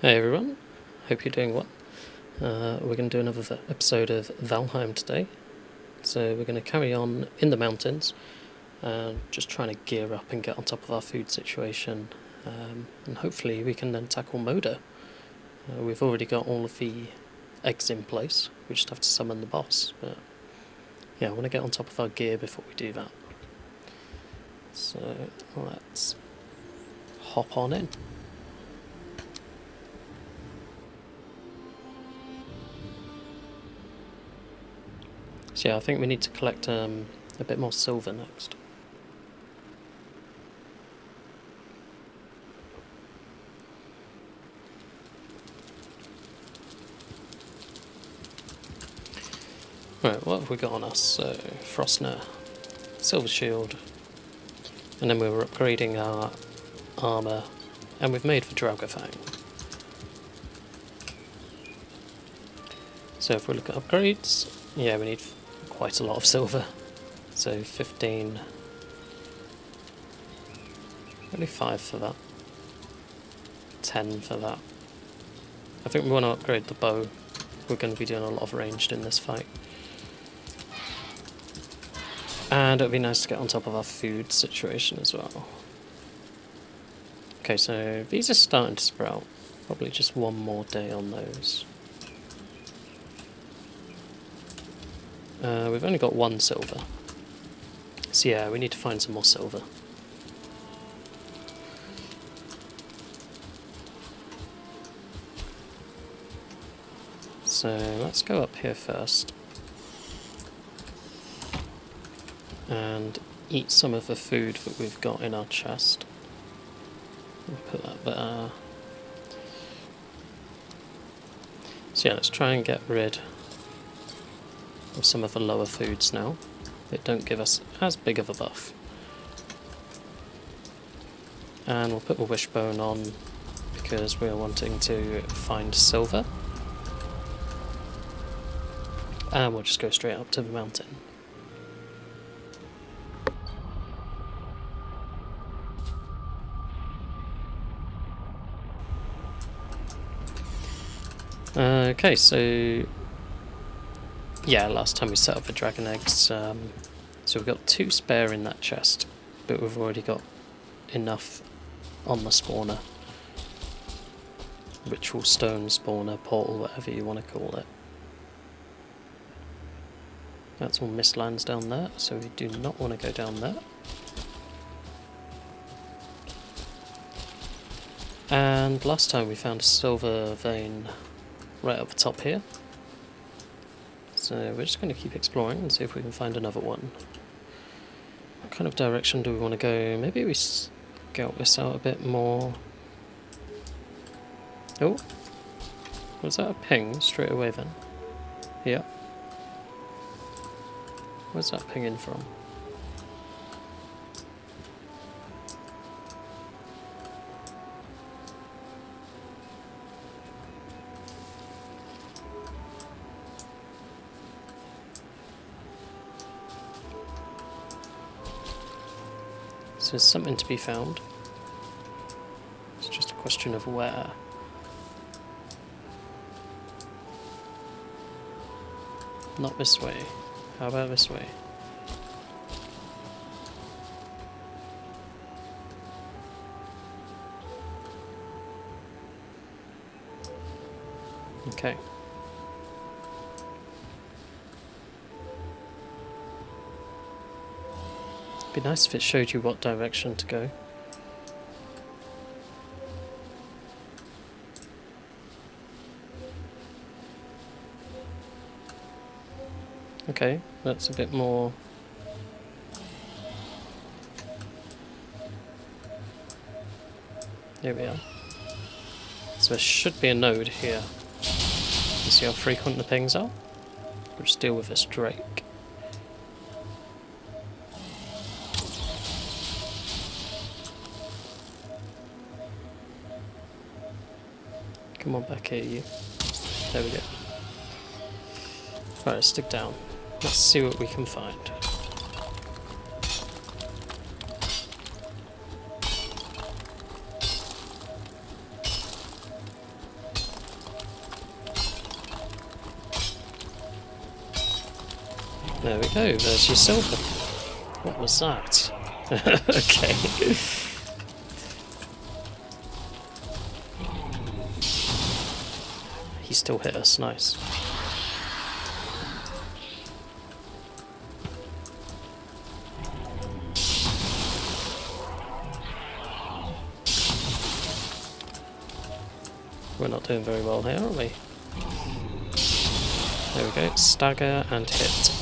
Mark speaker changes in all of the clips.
Speaker 1: Hey everyone, hope you're doing well. We're going to do another episode of Valheim today. So we're going to carry on in the mountains, just trying to gear up and get on top of our food situation, and hopefully we can then tackle Moda. We've already got all of the eggs in place, we just have to summon the boss, but yeah, I want to get on top of our gear before we do that. So let's hop on in. So yeah, I think we need to collect a bit more silver next. Right, what have we got on us? So, Frostner, Silver Shield, and then we were upgrading our armour, and we've made for Draugr Fang. So if we look at upgrades, yeah, we need quite a lot of silver. So 15, only 5 for that, 10 for that. I think we want to upgrade the bow. We're going to be doing a lot of ranged in this fight. And it would be nice to get on top of our food situation as well. Okay, so these are starting to sprout. Probably just one more day on those. We've only got 1 silver. So yeah, we need to find some more silver. So let's go up here first and eat some of the food that we've got in our chest. We'll put that there. So yeah, let's try and get rid of some of the lower foods now. They don't give us as big of a buff. And we'll put the Wishbone on because we're wanting to find silver. And we'll just go straight up to the mountain. Okay, so yeah, last time we set up the dragon eggs, so we've got 2 spare in that chest, but we've already got enough on the spawner. Ritual stone spawner, portal, whatever you want to call it. That's all mistlands down there, so we do not want to go down there. And last time we found a silver vein right up the top here. So we're just going to keep exploring and see if we can find another one. What kind of direction do we want to go? Maybe we scout this out a bit more. Oh, was that a ping straight away then? Yeah. Where's that ping in from? So there's something to be found. It's just a question of where. Not this way. How about this way? Okay. It'd be nice if it showed you what direction to go. Okay, that's a bit more. Here we are. So there should be a node here. You see how frequent the pings are? We'll just deal with this drake. Come on back here, you. There we go. Right, let's dig down. Let's see what we can find. There we go, there's your silver. What was that? Okay. He still hit us, nice. We're not doing very well here, are we? There we go, stagger and hit.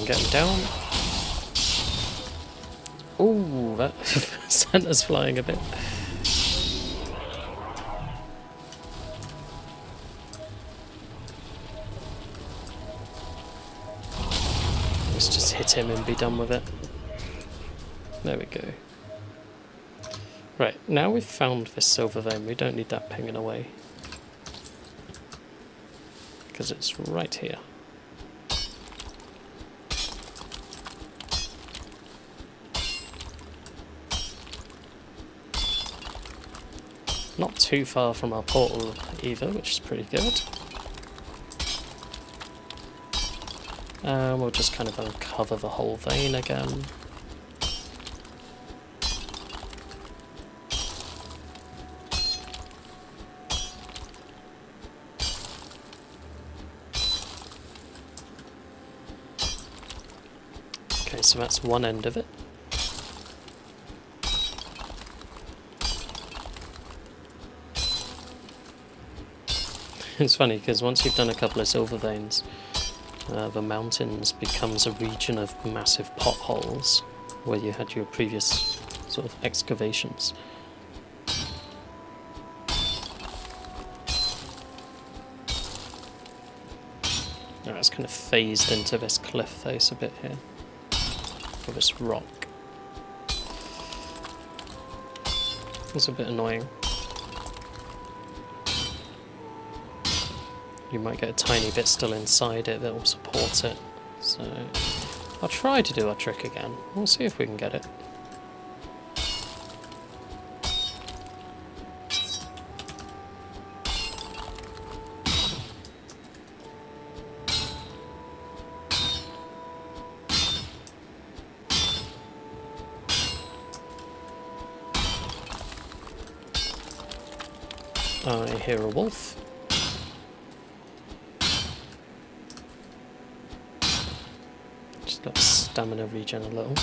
Speaker 1: Get him down. Ooh, that sent us flying a bit. Let's just hit him and be done with it. There we go. Right, now we've found this silver vein, we don't need that pinging away. Because it's right here. Not too far from our portal either, which is pretty good. We'll just kind of uncover the whole vein again. Okay, so that's one end of it. It's funny because once you've done a couple of silver veins, the mountains becomes a region of massive potholes where you had your previous sort of excavations. Now it's kind of phased into this cliff face a bit here, for this rock. It's a bit annoying. You might get a tiny bit still inside it that will support it. So I'll try to do our trick again. We'll see if we can get it. I hear a wolf. Let stamina regen a little.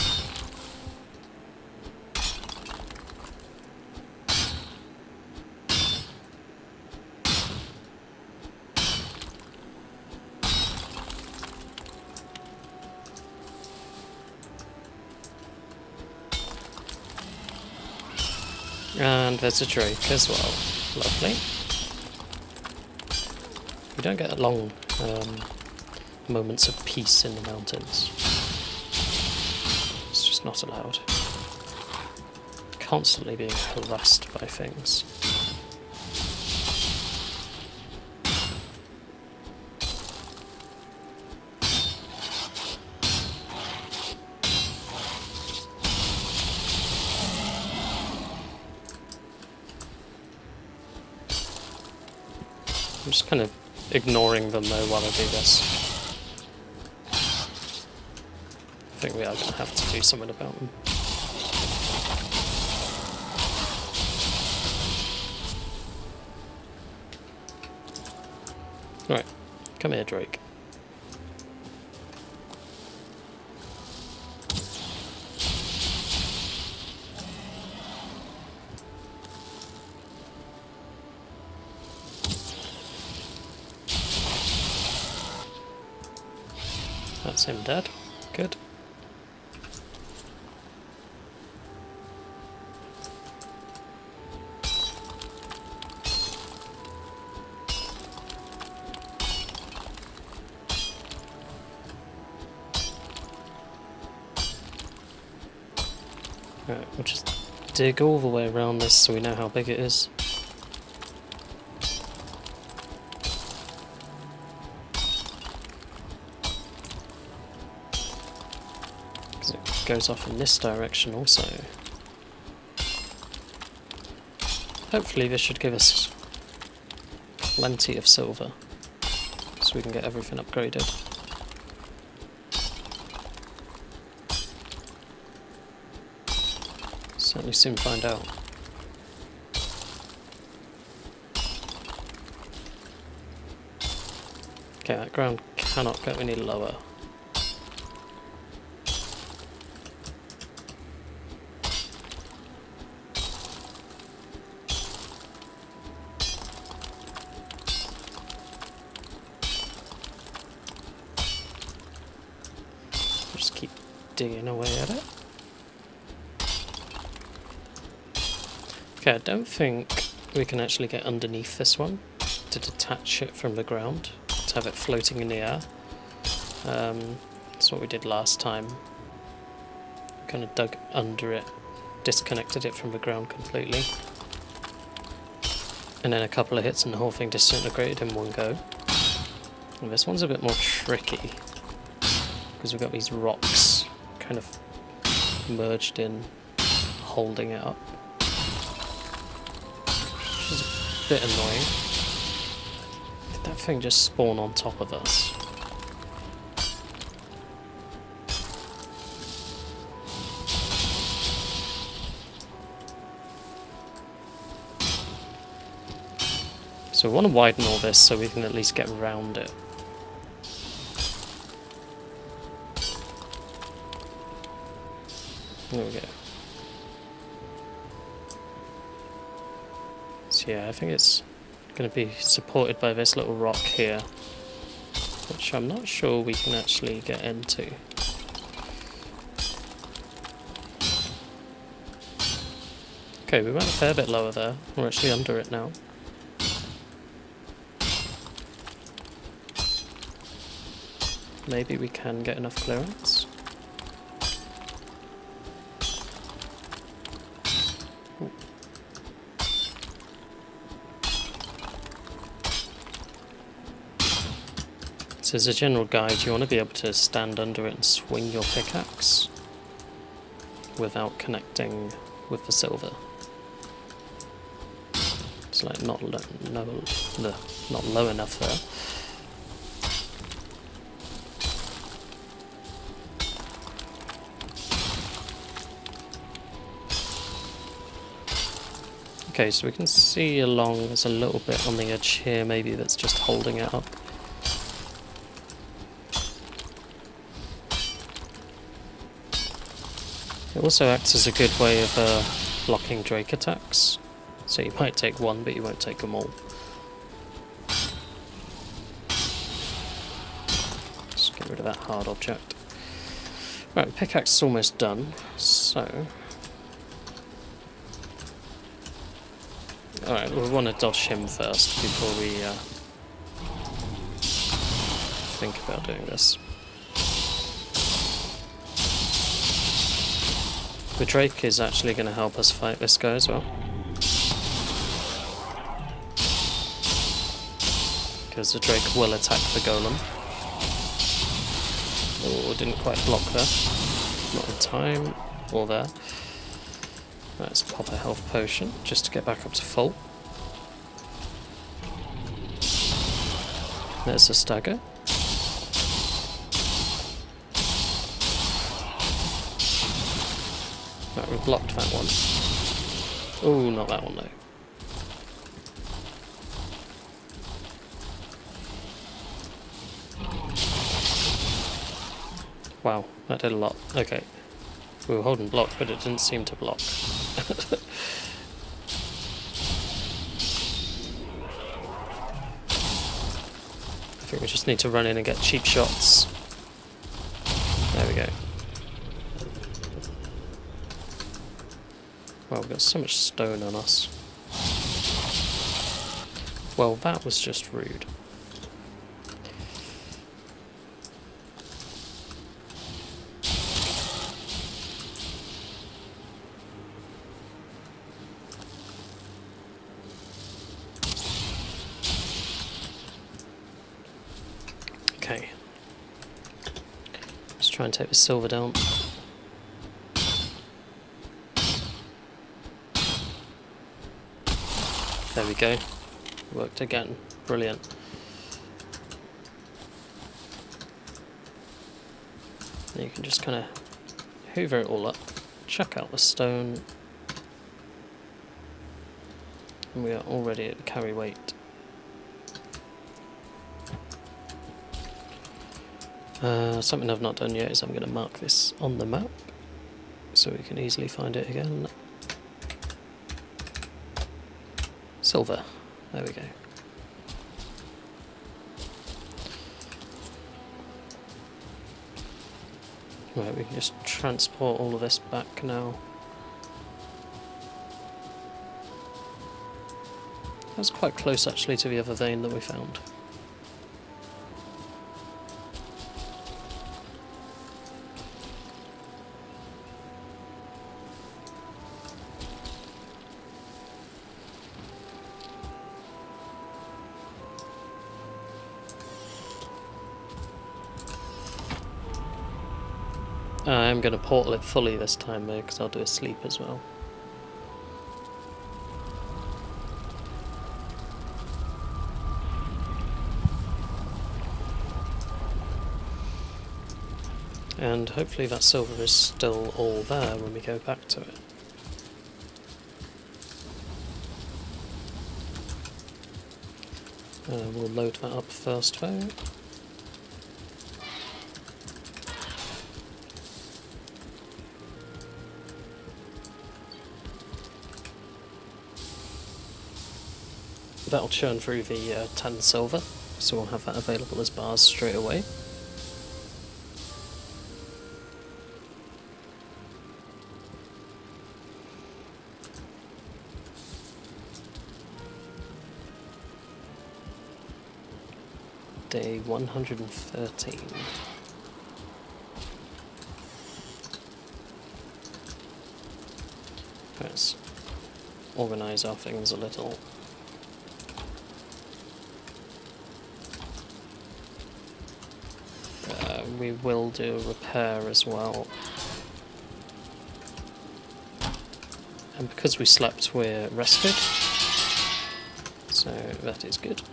Speaker 1: And there's a drake as well. Lovely. We don't get long moments of peace in the mountains. It's just not allowed. Constantly being harassed by things. I'm just kind of ignoring them though while I do this. I think we are going to have to do something about them. Right, come here, Drake. That's him dead. Good. Right, we'll just dig all the way around this so we know how big it is. Because it goes off in this direction also. Hopefully this should give us plenty of silver so we can get everything upgraded. Certainly soon find out. Okay, that ground cannot go any lower. Just keep digging away at it. Okay, I don't think we can actually get underneath this one to detach it from the ground, to have it floating in the air. That's what we did last time. Kind of dug under it, disconnected it from the ground completely. And then a couple of hits and the whole thing disintegrated in one go. And this one's a bit more tricky, because we've got these rocks kind of merged in, holding it up. Which is a bit annoying. Did that thing just spawn on top of us? So we want to widen all this so we can at least get around it. There we go. So yeah, I think it's going to be supported by this little rock here, which I'm not sure we can actually get into. Okay, we went a fair bit lower there. We're actually under it now. Maybe we can get enough clearance. Ooh. So as a general guide, you want to be able to stand under it and swing your pickaxe without connecting with the silver. It's like not low enough there. Okay, so we can see along, there's a little bit on the edge here maybe that's just holding it up. It also acts as a good way of blocking Drake attacks. So you might take one, but you won't take them all. Just get rid of that hard object. Right, pickaxe is almost done, so... Alright, we want to dodge him first before we think about doing this. The Drake is actually going to help us fight this guy as well. Because the Drake will attack the Golem. Oh, didn't quite block there. Not in time. Or there. Let's pop a health potion just to get back up to full. There's a stagger. Right, we've blocked that one. Oh, not that one though. Wow, that did a lot. Okay. We were holding block, but it didn't seem to block. I think we just need to run in and get cheap shots. There we go. Wow, we've got so much stone on us. Well, that was just rude. try and take this silver down. There we go. Worked again. Brilliant. You can just kind of hoover it all up, chuck out the stone, and we are all ready to carry weight. Something I've not done yet is I'm going to mark this on the map so we can easily find it again. Silver. There we go. Right, we can just transport all of this back now. That's quite close actually to the other vein that we found. I'm going to portal it fully this time though, because I'll do a sleep as well. And hopefully that silver is still all there when we go back to it. We'll load that up first though. That'll churn through the 10 silver, so we'll have that available as bars straight away. Day 113. Let's organise our things a little. We will do a repair as well. And because we slept, we're rested. So that is good.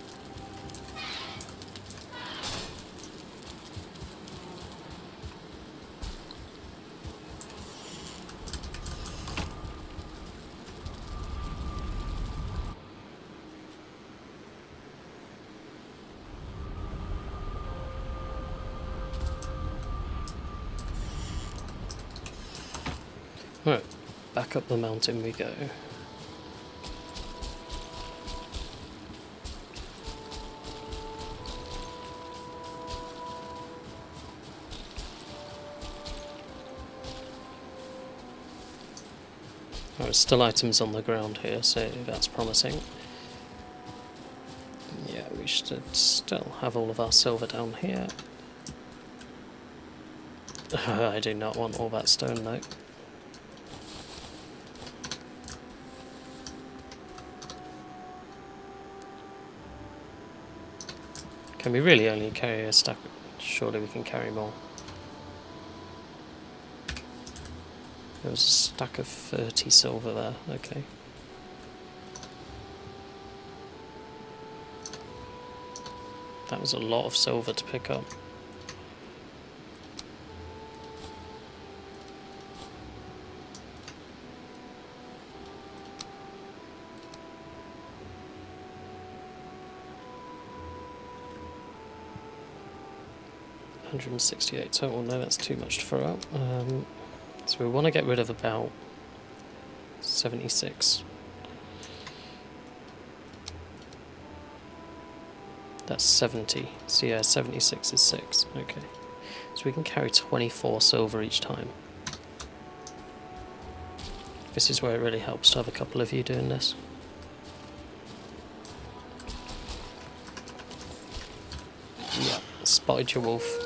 Speaker 1: Right, back up the mountain we go. There's still items on the ground here, so that's promising. Yeah, we should still have all of our silver down here. I do not want all that stone though. Can we really only carry a stack? Surely we can carry more. There was a stack of 30 silver there, okay. That was a lot of silver to pick up. $168 total. No, that's too much to throw out. So we want to get rid of about 76. That's 70. So yeah, 76 is 6. Okay. So we can carry 24 silver each time. This is where it really helps to have a couple of you doing this. Yeah, spotted your wolf.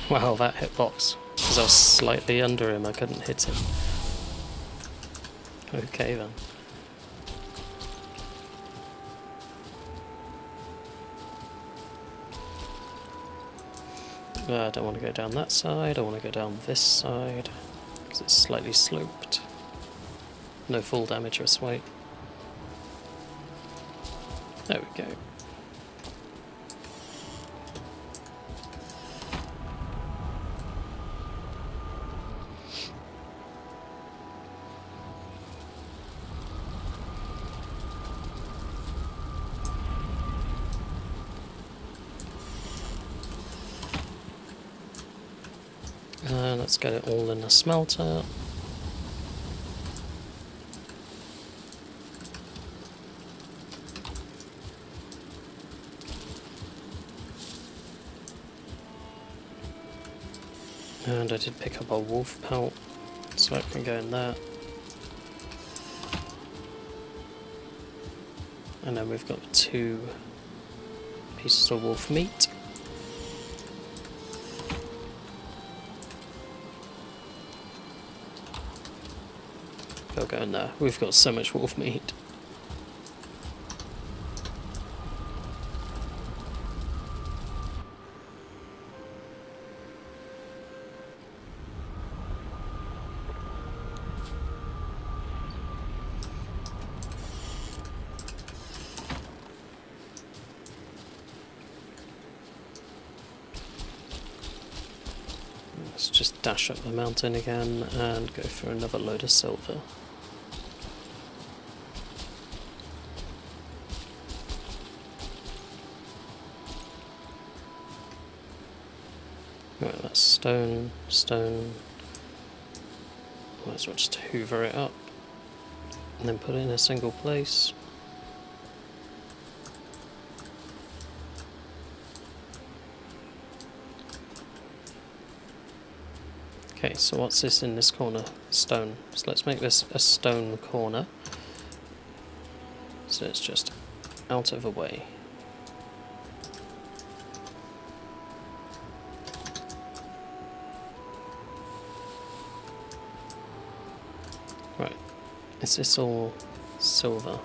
Speaker 1: Wow, that hitbox. Because I was slightly under him, I couldn't hit him. Okay then. I don't want to go down that side, I want to go down this side, because it's slightly sloped. No full damage this way. There we go. Let's get it all in the smelter. And I did pick up our wolf pelt, so that can go in there. And then we've got 2 pieces of wolf meat. They'll go in there. We've got so much wolf meat. Let's just dash up the mountain again and go for another load of silver. Right, that's stone, stone. Might as well just hoover it up and then put it in a single place. Okay, so what's this in this corner? Stone. So let's make this a stone corner. So it's just out of the way. Right, is this all silver?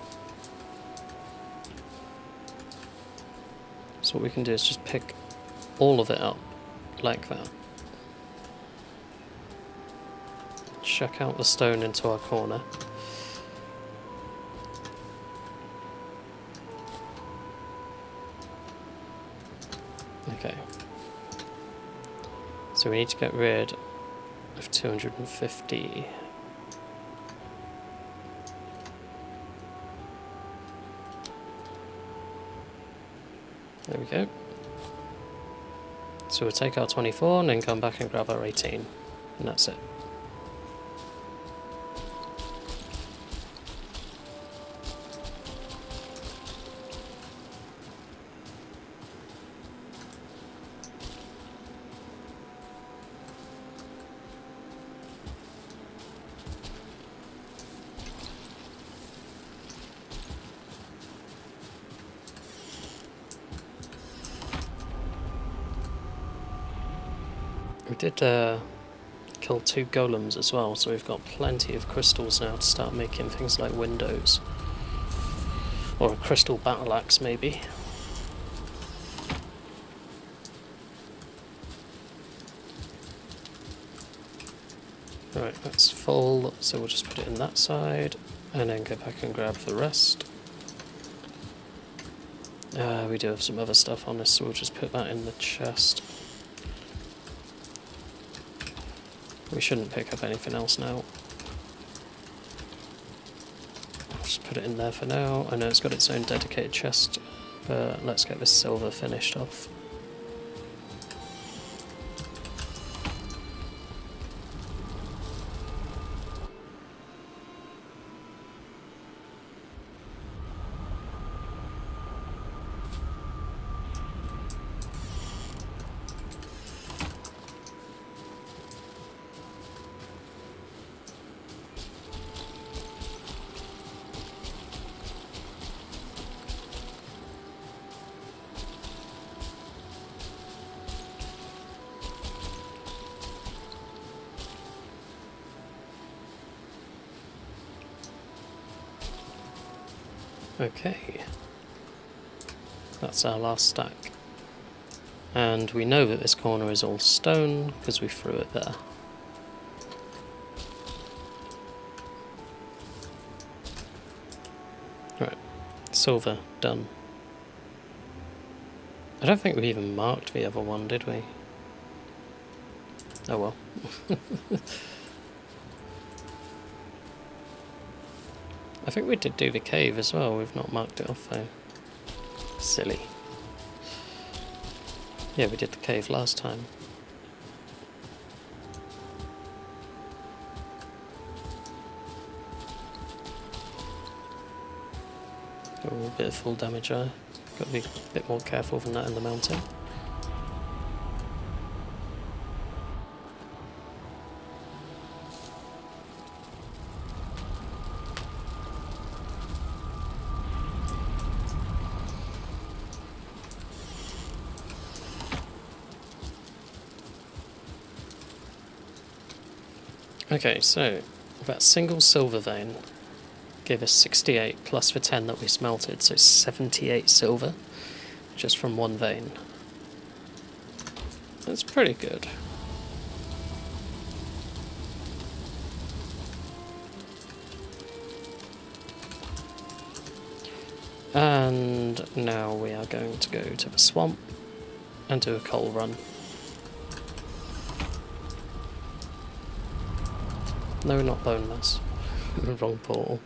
Speaker 1: So what we can do is just pick all of it up, like that. Chuck out the stone into our corner. Okay. So we need to get rid of 250. There we go. So we'll take our 24 and then come back and grab our 18. And that's it. We did kill 2 golems as well, so we've got plenty of crystals now to start making things like windows. Or a crystal battle axe, maybe. Right, that's full, so we'll just put it in that side, and then go back and grab the rest. We do have some other stuff on this, so we'll just put that in the chest. We shouldn't pick up anything else now. I'll just put it in there for now. I know it's got its own dedicated chest, but let's get this silver finished off. Okay, that's our last stack. And we know that this corner is all stone because we threw it there. Right, silver, done. I don't think we even marked the other one, did we? Oh well. I think we did do the cave as well, we've not marked it off though. Silly. Yeah, we did the cave last time. Got a bit of full damage there. Got to be a bit more careful than that in the mountain. Okay, so that single silver vein gave us 68 plus the 10 that we smelted, so 78 silver just from one vein. That's pretty good. And now we are going to go to the swamp and do a coal run. No, not bone mass. Wrong portal.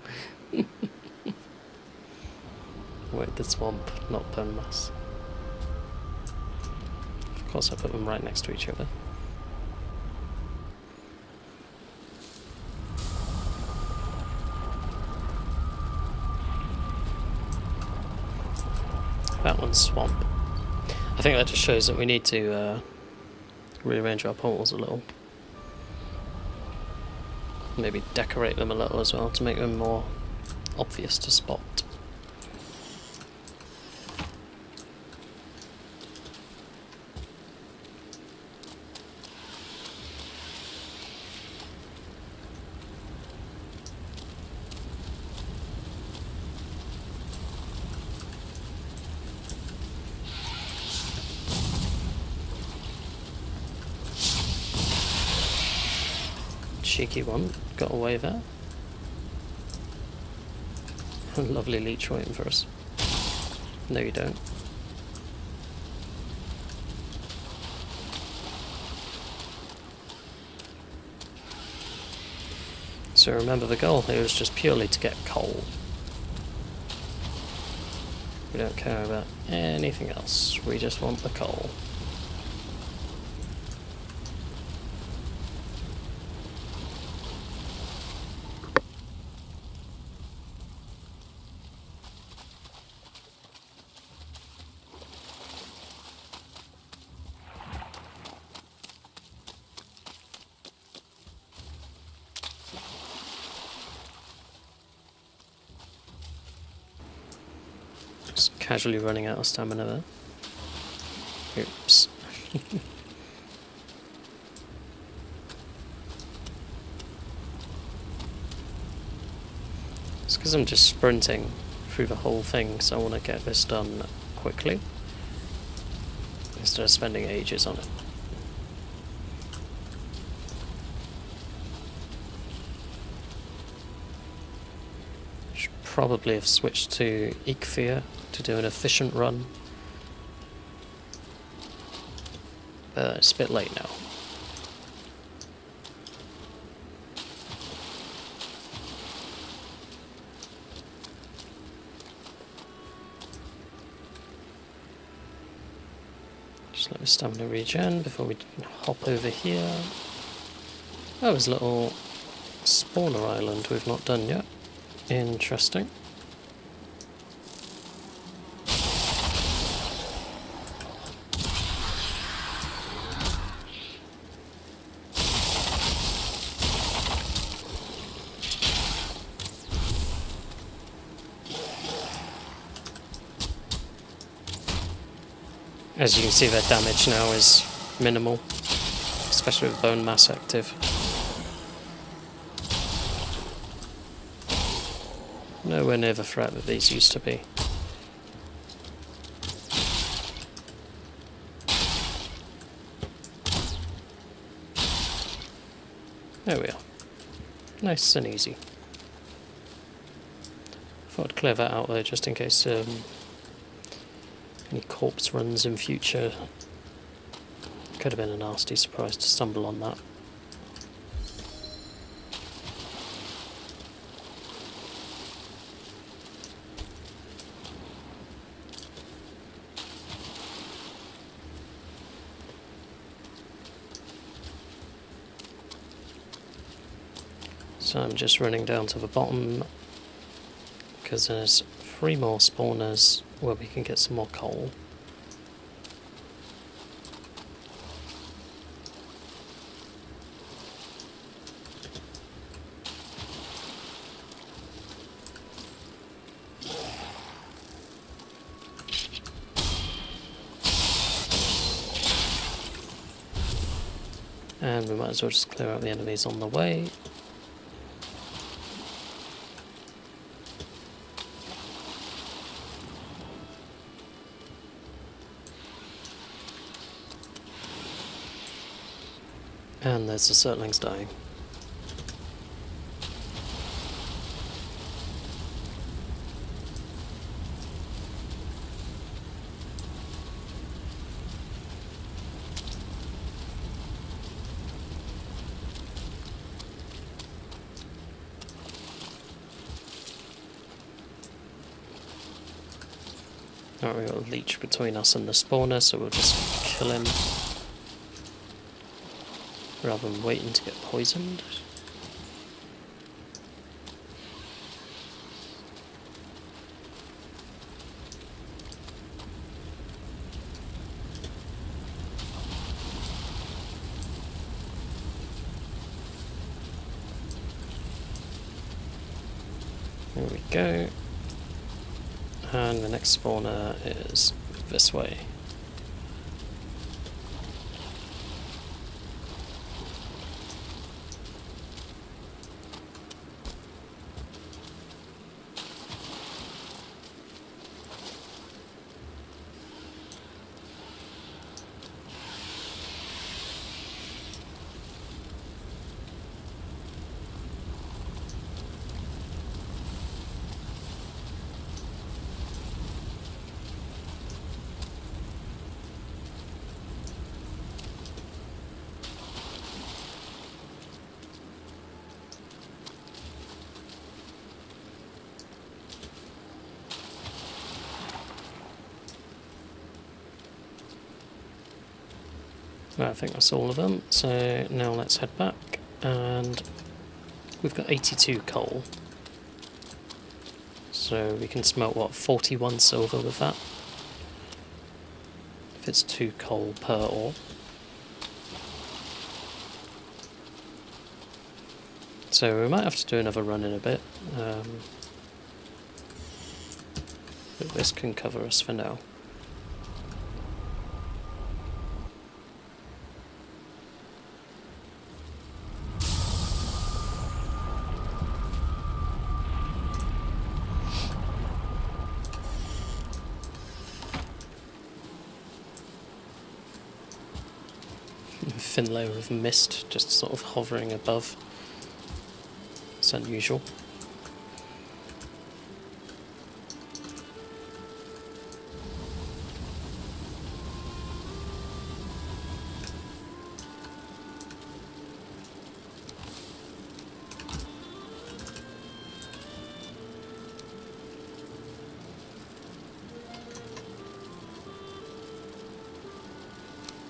Speaker 1: Wait, the swamp, not bone mass. Of course I put them right next to each other. That one's swamp. I think that just shows that we need to rearrange our portals a little. Maybe decorate them a little as well to make them more obvious to spot. Cheeky one, got away there. Lovely leech waiting for us. No you don't. So remember, the goal here is just purely to get coal. We don't care about anything else, we just want the coal. Just casually running out of stamina there. Oops. It's because I'm just sprinting through the whole thing, so I want to get this done quickly instead of spending ages on it. Should probably have switched to Ikthea to do an efficient run, but it's a bit late now. Just let the stamina regen before we hop over here. Oh, there's a little spawner island we've not done yet. Interesting. As you can see, their damage now is minimal, especially with bone mass active. Nowhere near the threat that these used to be. There we are. Nice and easy. Thought I'd clear that out though, just in case any corpse runs in future. Could have been a nasty surprise to stumble on that. So I'm just running down to the bottom because there's 3 more spawners where we can get some more coal. And we might as well just clear out the enemies on the way. And there's the Surtlings dying. Alright, we've got a leech between us and the spawner, so we'll just kill him rather than waiting to get poisoned. There we go. And the next spawner is this way. Right, I think that's all of them, so now let's head back, and we've got 82 coal, so we can smelt, what, 41 silver with that, if it's 2 coal per ore. So we might have to do another run in a bit, but this can cover us for now. Thin layer of mist just sort of hovering above. It's unusual.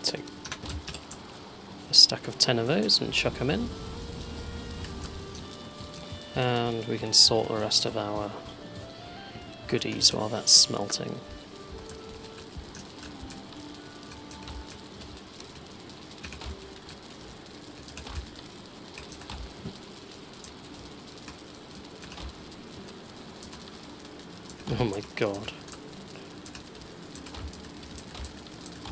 Speaker 1: Take a stack of 10 of those and chuck them in, and we can sort the rest of our goodies while that's smelting. Oh my god.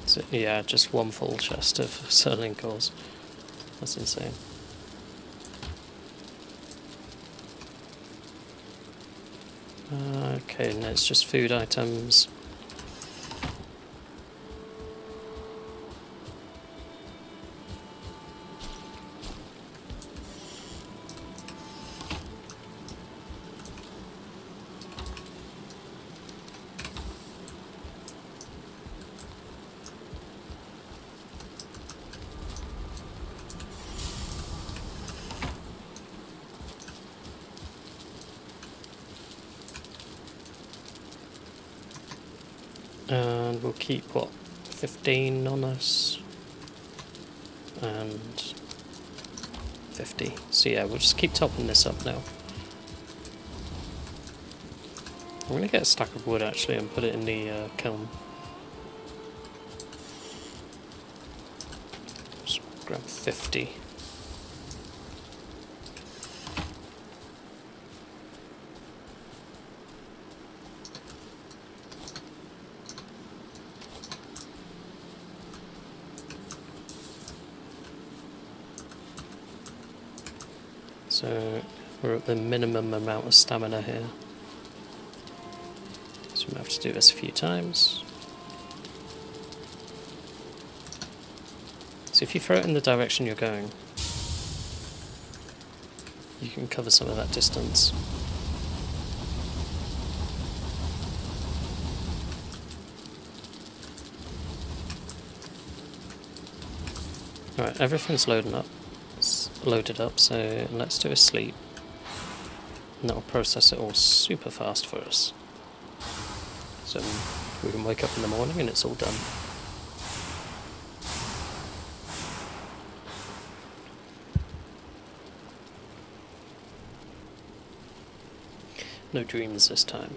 Speaker 1: So, yeah, just one full chest of Surtling cores. That's insane. Okay, and it's just food items. And we'll keep, what, 15 on us? And 50. So yeah, we'll just keep topping this up now. I'm going to get a stack of wood actually and put it in the kiln. Just grab 50. So we're at the minimum amount of stamina here. So we have to do this a few times. So if you throw it in the direction you're going, you can cover some of that distance. Alright, everything's loading up. Loaded up, so let's do a sleep, and that'll process it all super fast for us, so we can wake up in the morning and it's all done. No dreams this time.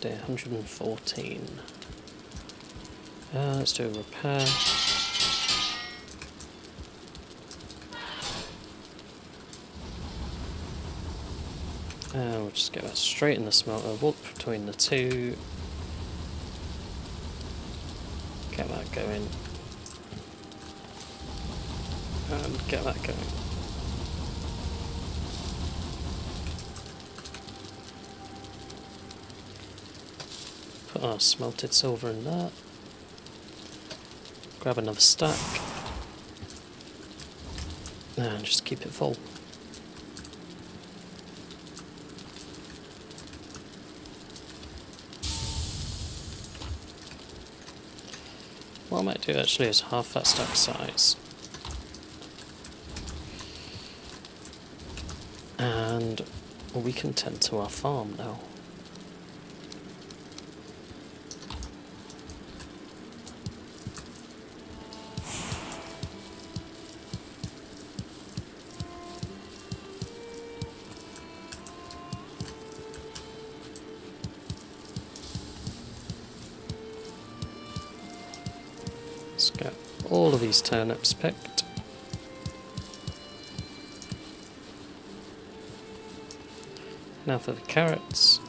Speaker 1: Day 114. Let's do a repair. We'll just go straight in the smelter, walk between the two. Get that going. And get that going. Put our smelted silver in that. Grab another stack and just keep it full. What I might do actually is half that stack size, and we can tend to our farm now. Let's get all of these turnips picked. Now for the carrots.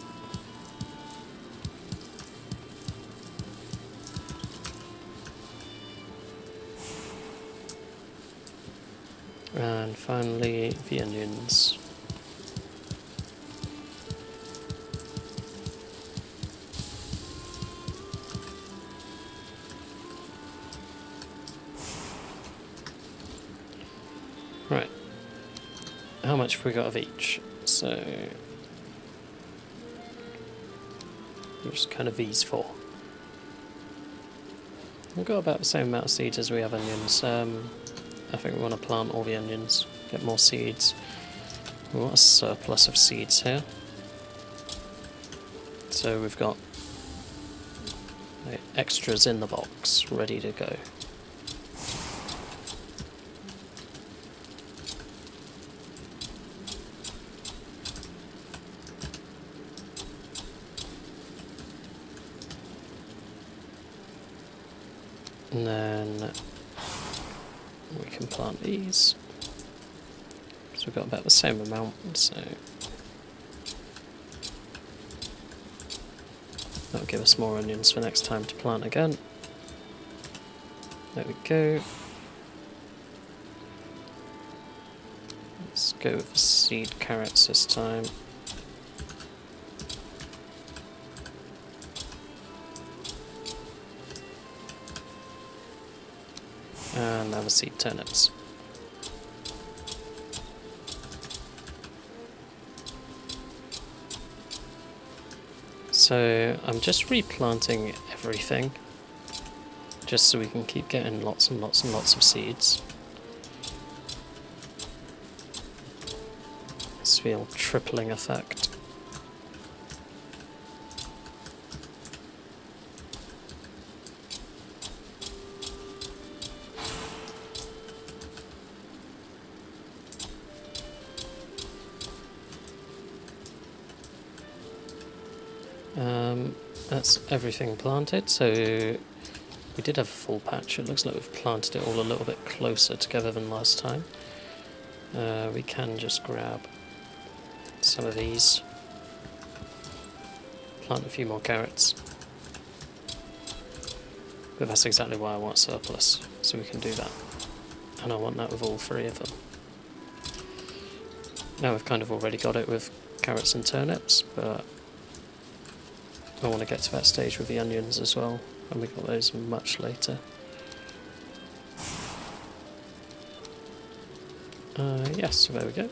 Speaker 1: And finally the onions. Right, how much have we got of each? So, just kind of these four. We've got about the same amount of seeds as we have onions. I think we want to plant all the onions, get more seeds. We want a surplus of seeds here. So we've got extras in the box, ready to go. And then we can plant these. So we've got about the same amount, so that'll give us more onions for next time to plant again. There we go. Let's go with the seed carrots this time. And now the seed turnips. So I'm just replanting everything, just so we can keep getting lots and lots and lots of seeds. So feel tripling effect. That's everything planted, so we did have a full patch. It looks like we've planted it all a little bit closer together than last time. We can just grab some of these, plant a few more carrots, but that's exactly why I want surplus, so we can do that, and I want that with all three of them. Now we've kind of already got it with carrots and turnips, but I want to get to that stage with the onions as well, and we got those much later. Yes, so there we go.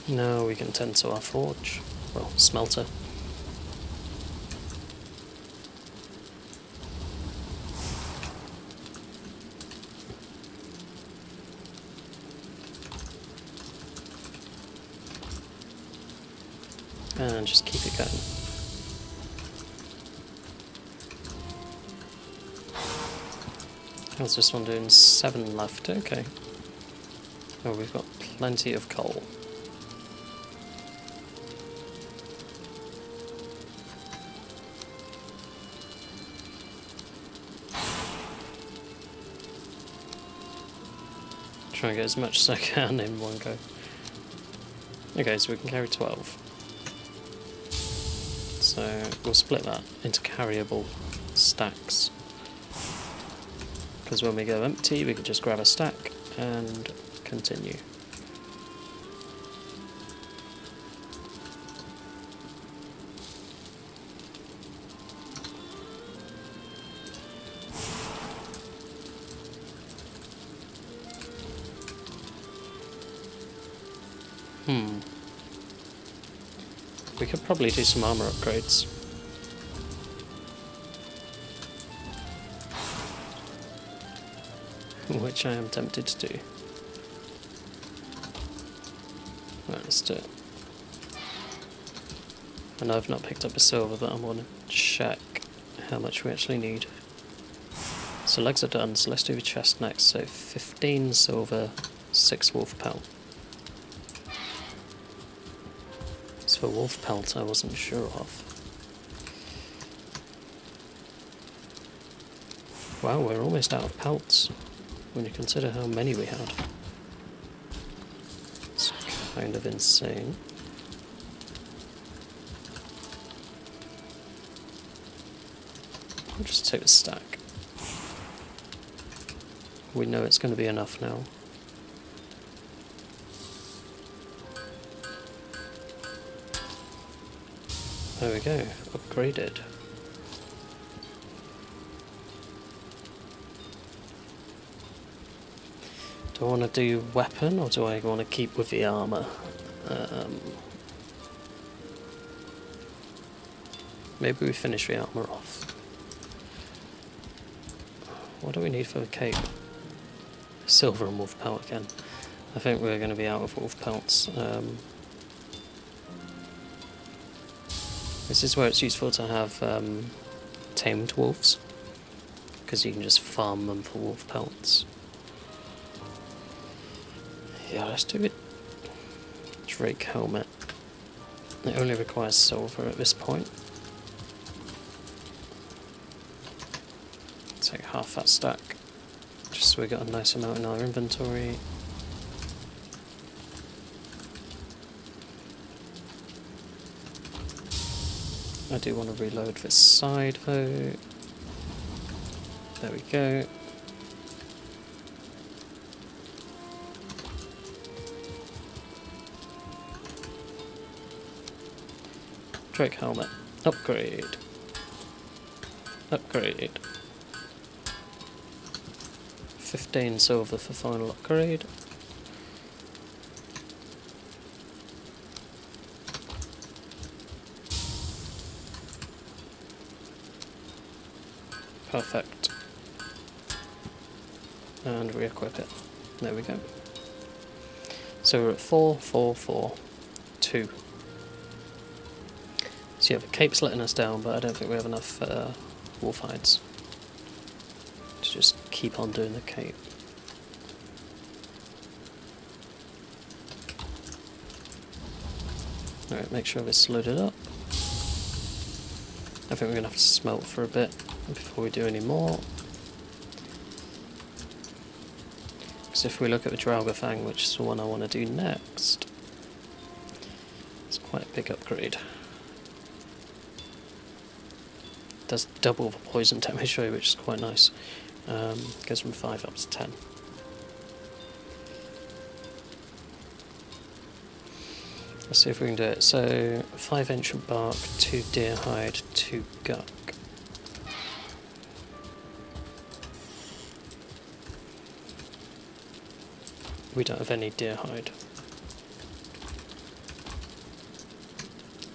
Speaker 1: Now we can tend to our forge, well, smelter. And just keep it going. How's this one doing? 7 left, okay. Oh, we've got plenty of coal. Try and get as much as I can in one go. Okay, so we can carry 12. So we'll split that into carryable stacks, because when we go empty we could just grab a stack and continue. We could probably do some armor upgrades. Which I am tempted to do. Right, let's do it. I know I've not picked up a silver, but I want to check how much we actually need. So legs are done, so let's do the chest next. So 15 silver, 6 wolf pelt. For wolf pelt I wasn't sure of. Wow, we're almost out of pelts when you consider how many we had. It's kind of insane. I'll just take a stack. We know it's going to be enough now. There we go, upgraded. Do I want to do weapon or do I want to keep with the armour? Maybe we finish the armour off. What do we need for the cape? Silver and wolf pelt again. I think we're going to be out of wolf pelts. This is where it's useful to have tamed wolves, because you can just farm them for wolf pelts. Yeah, let's do it. Drake helmet. It only requires silver at this point. Take half that stack, just so we got a nice amount in our inventory. I do want to reload this side though. There we go. Drake helmet. Upgrade. Upgrade. 15 silver for final upgrade. Perfect. And re-equip it. There we go. So we're at 4, 4, 4, 2. So yeah, the cape's letting us down, but I don't think we have enough wolf hides to just keep on doing the cape. Alright, make sure this loaded up. I think we're going to have to smelt for a bit before we do any more. Because if we look at the Draugr Fang, which is the one I want to do next, it's quite a big upgrade. It does double the poison damage rate, which is quite nice. Goes from 5 up to 10. Let's see if we can do it. So 5 ancient bark, 2 deer hide, 2 guck. We don't have any deer hide.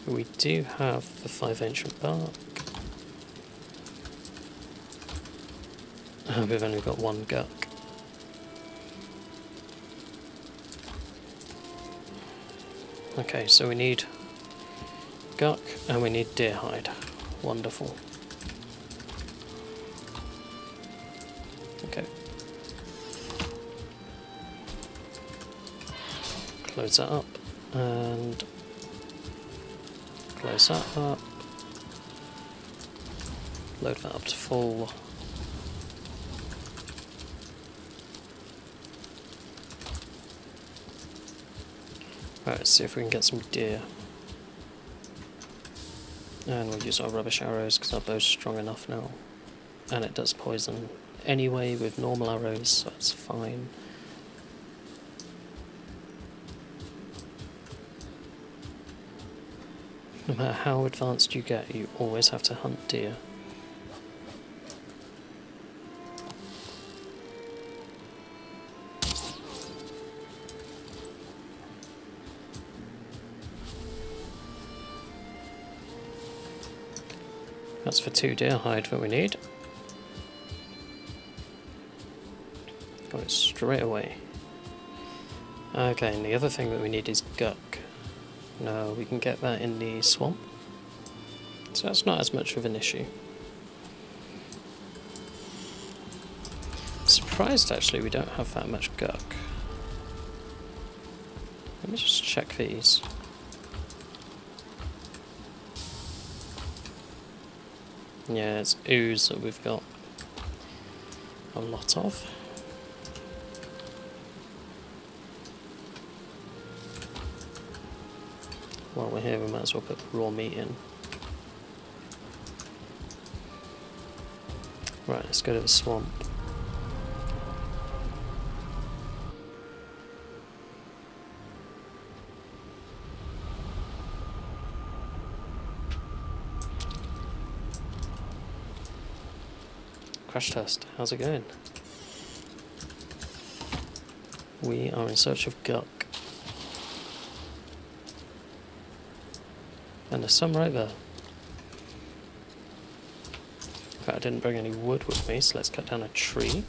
Speaker 1: We do have the 5 ancient bark. We've only got 1 guck. Okay, so we need guck and we need deer hide. Wonderful. Okay. Close that up and close that up. Load that up to full. Right, let's see if we can get some deer. And we'll use our rubbish arrows because our bow's strong enough now. And it does poison anyway with normal arrows, so it's fine. No matter how advanced you get, you always have to hunt deer. That's for 2 deer hide that we need. Got it straight away. Okay, and the other thing that we need is guck. No, we can get that in the swamp. So that's not as much of an issue. I'm surprised actually we don't have that much guck. Let me just check these. Yeah, it's ooze that we've got a lot of. While we're here, we might as well put raw meat in. Right, let's go to the swamp. Crash test, how's it going? We are in search of guck. And there's some right there. Okay, I didn't bring any wood with me, so let's cut down a tree.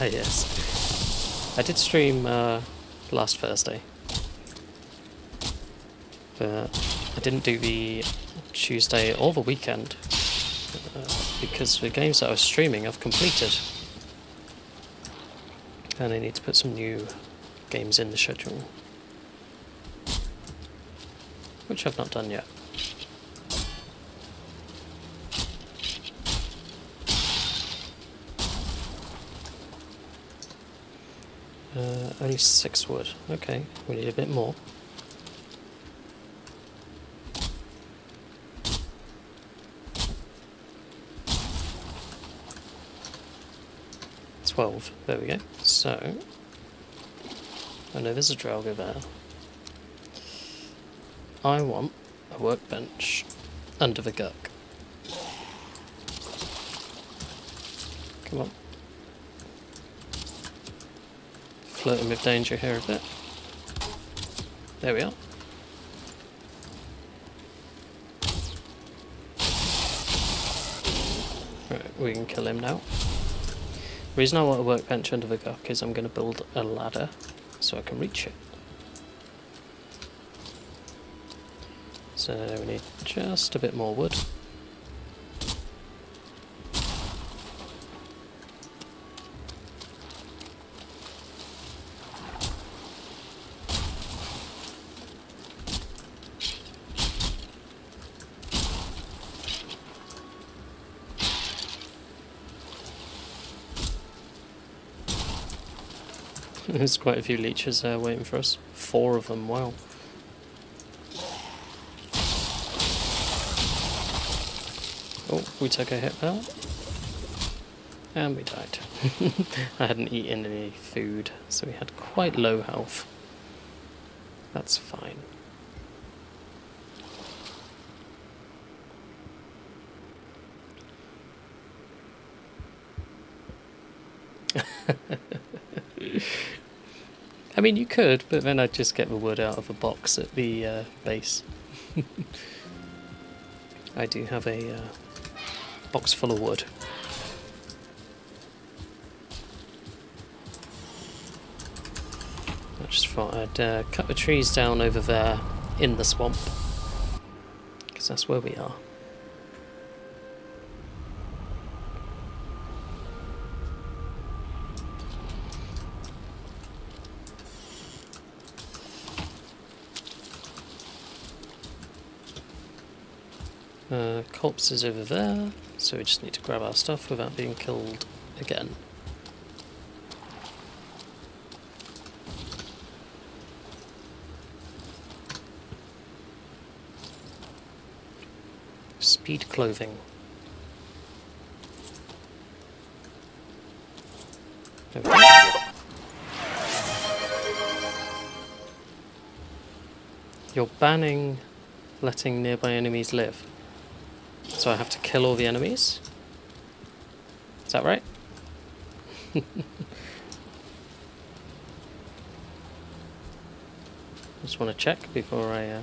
Speaker 1: Yes. I did stream last Thursday. But I didn't do the Tuesday or the weekend. Because the games that I was streaming I've completed. And I need to put some new games in the schedule. Which I've not done yet. Only 6 wood. Okay, we need a bit more. There we go. So, I know there's a Draugr there. I want a workbench under the guck. Come on. Flirting with danger here a bit. There we are. Right, we can kill him now. The reason I want a workbench under the guck is I'm going to build a ladder so I can reach it. So we need just a bit more wood. There's quite a few leeches there waiting for us. 4 of them, wow. Oh, we took a hit there. And we died. I hadn't eaten any food, so we had quite low health. That's fine. I mean, you could, but then I'd just get the wood out of a box at the base. I do have a box full of wood. I just thought I'd cut the trees down over there in the swamp, because that's where we are. Corpses over there, so we just need to grab our stuff without being killed again. Speed clothing. There we go. You're banning letting nearby enemies live. So I have to kill all the enemies? Is that right? Just want to check before I...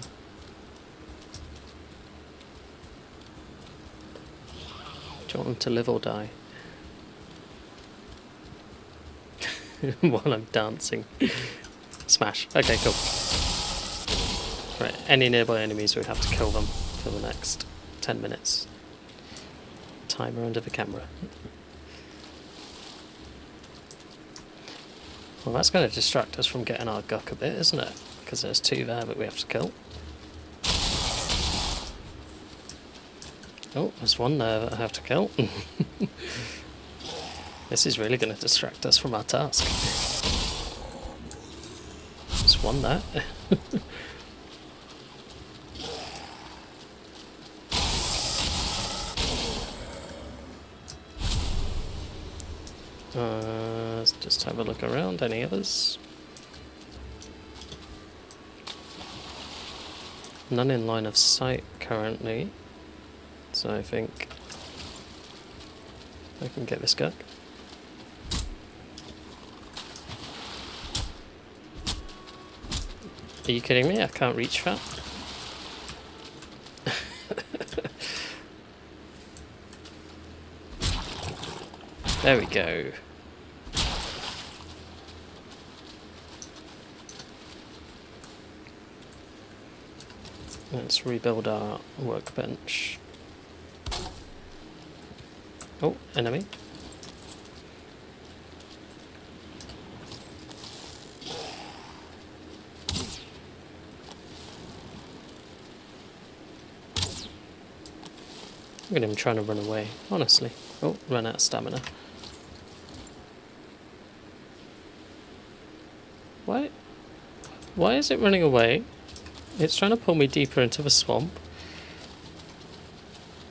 Speaker 1: Do you want them to live or die? While I'm dancing. Smash. Okay, cool. Right, any nearby enemies, we have to kill them for the next 10 minutes. Timer under the camera. Well, that's going to distract us from getting our guck a bit, isn't it? Because there's 2 there that we have to kill. Oh, there's 1 there that I have to kill. This is really going to distract us from our task. There's 1 there. Let's just have a look around. Any others? None in line of sight currently, so I think I can get this guck. Are you kidding me? I can't reach that. There we go. Let's rebuild our workbench. Oh, enemy. Look at him trying to run away, honestly. Oh, ran out of stamina. Why is it running away? It's trying to pull me deeper into the swamp.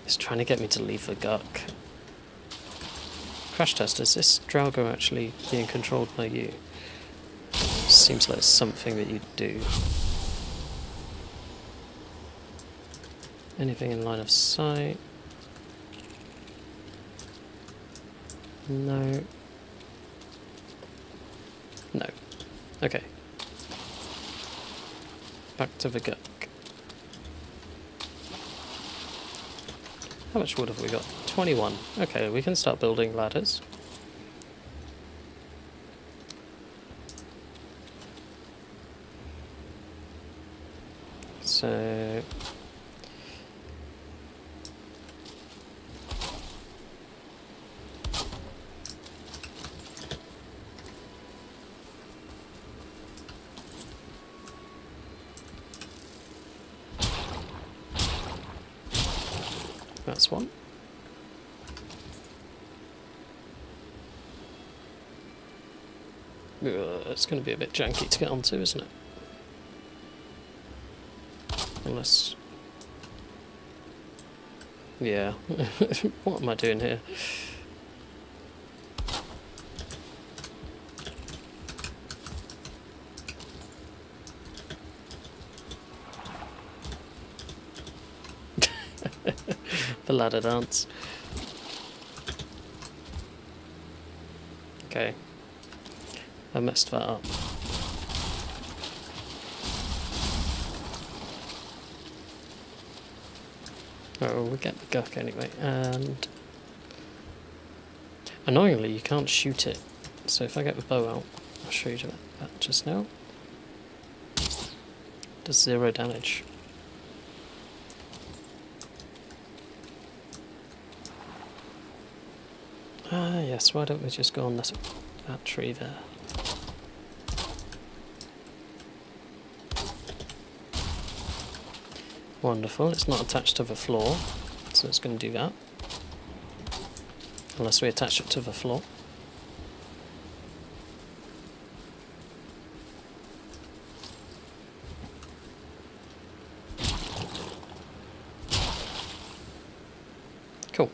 Speaker 1: It's trying to get me to leave the guck. Crash test, is this Draugr actually being controlled by you? Seems like something that you'd do. Anything in line of sight? No. No. Okay. Back to the guck. How much wood have we got? 21. Okay, we can start building ladders. So that's one. It's going to be a bit janky to get onto, isn't it? Unless... yeah. What am I doing here? The ladder dance. Okay. I messed that up. Oh, we'll get the guck anyway, and annoyingly you can't shoot it, so if I get the bow out, I'll show you that just now. Does 0 damage. Ah yes, why don't we just go on that tree there. Wonderful, it's not attached to the floor, so it's going to do that. Unless we attach it to the floor. Cool.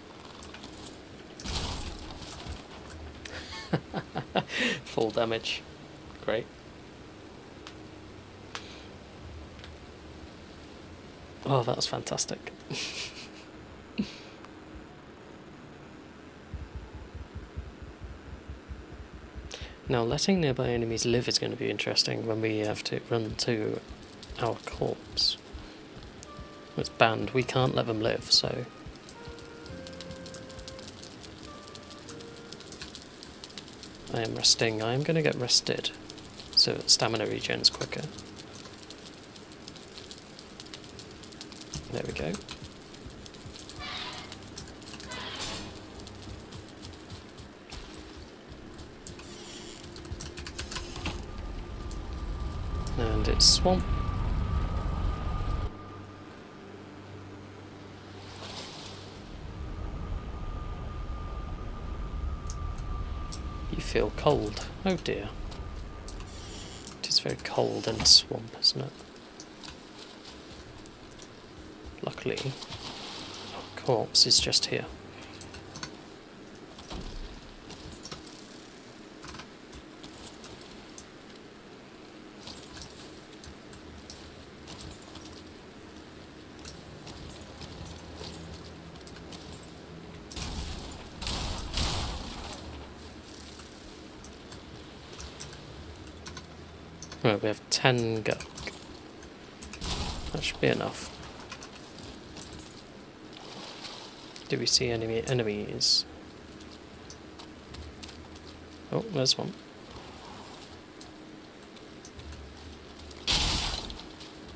Speaker 1: Full damage. Great. Oh, that was fantastic. Now, letting nearby enemies live is going to be interesting when we have to run to our corpse. It's banned, we can't let them live, so... I am resting. I am going to get rested, so that stamina regens quicker. There we go. And it's swamp. You feel cold. Oh dear. It is very cold in the swamp, isn't it? Luckily, our corpse is just here. Right, we have 10 guck. That should be enough. Do we see any enemies? Oh, there's one.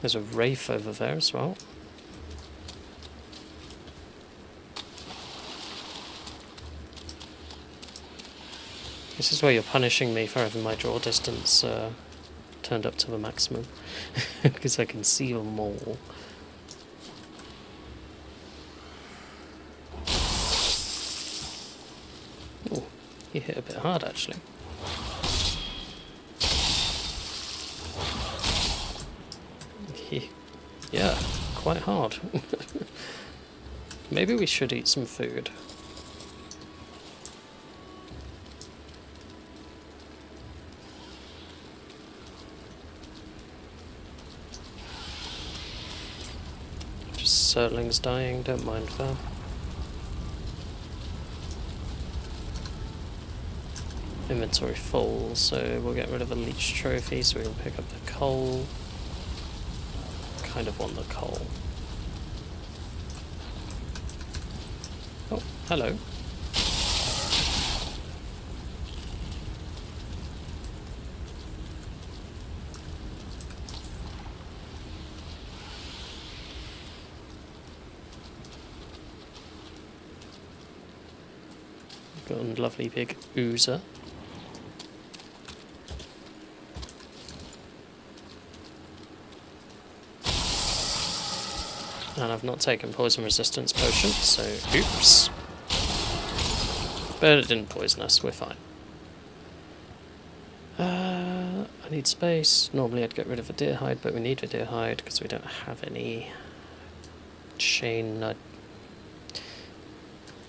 Speaker 1: There's a wraith over there as well. This is where you're punishing me for having my draw distance turned up to the maximum. Because I can see them all. Oh, you hit a bit hard actually. Yeah, quite hard. Maybe we should eat some food. Just Surling's dying, don't mind that. Inventory full, so we'll get rid of the leech trophy so we can pick up the coal. Kind of want the coal. Oh, hello. Got a lovely big oozer. And I've not taken poison resistance potion, so oops. But it didn't poison us, we're fine. I need space. Normally I'd get rid of a deer hide, but we need a deer hide because we don't have any chain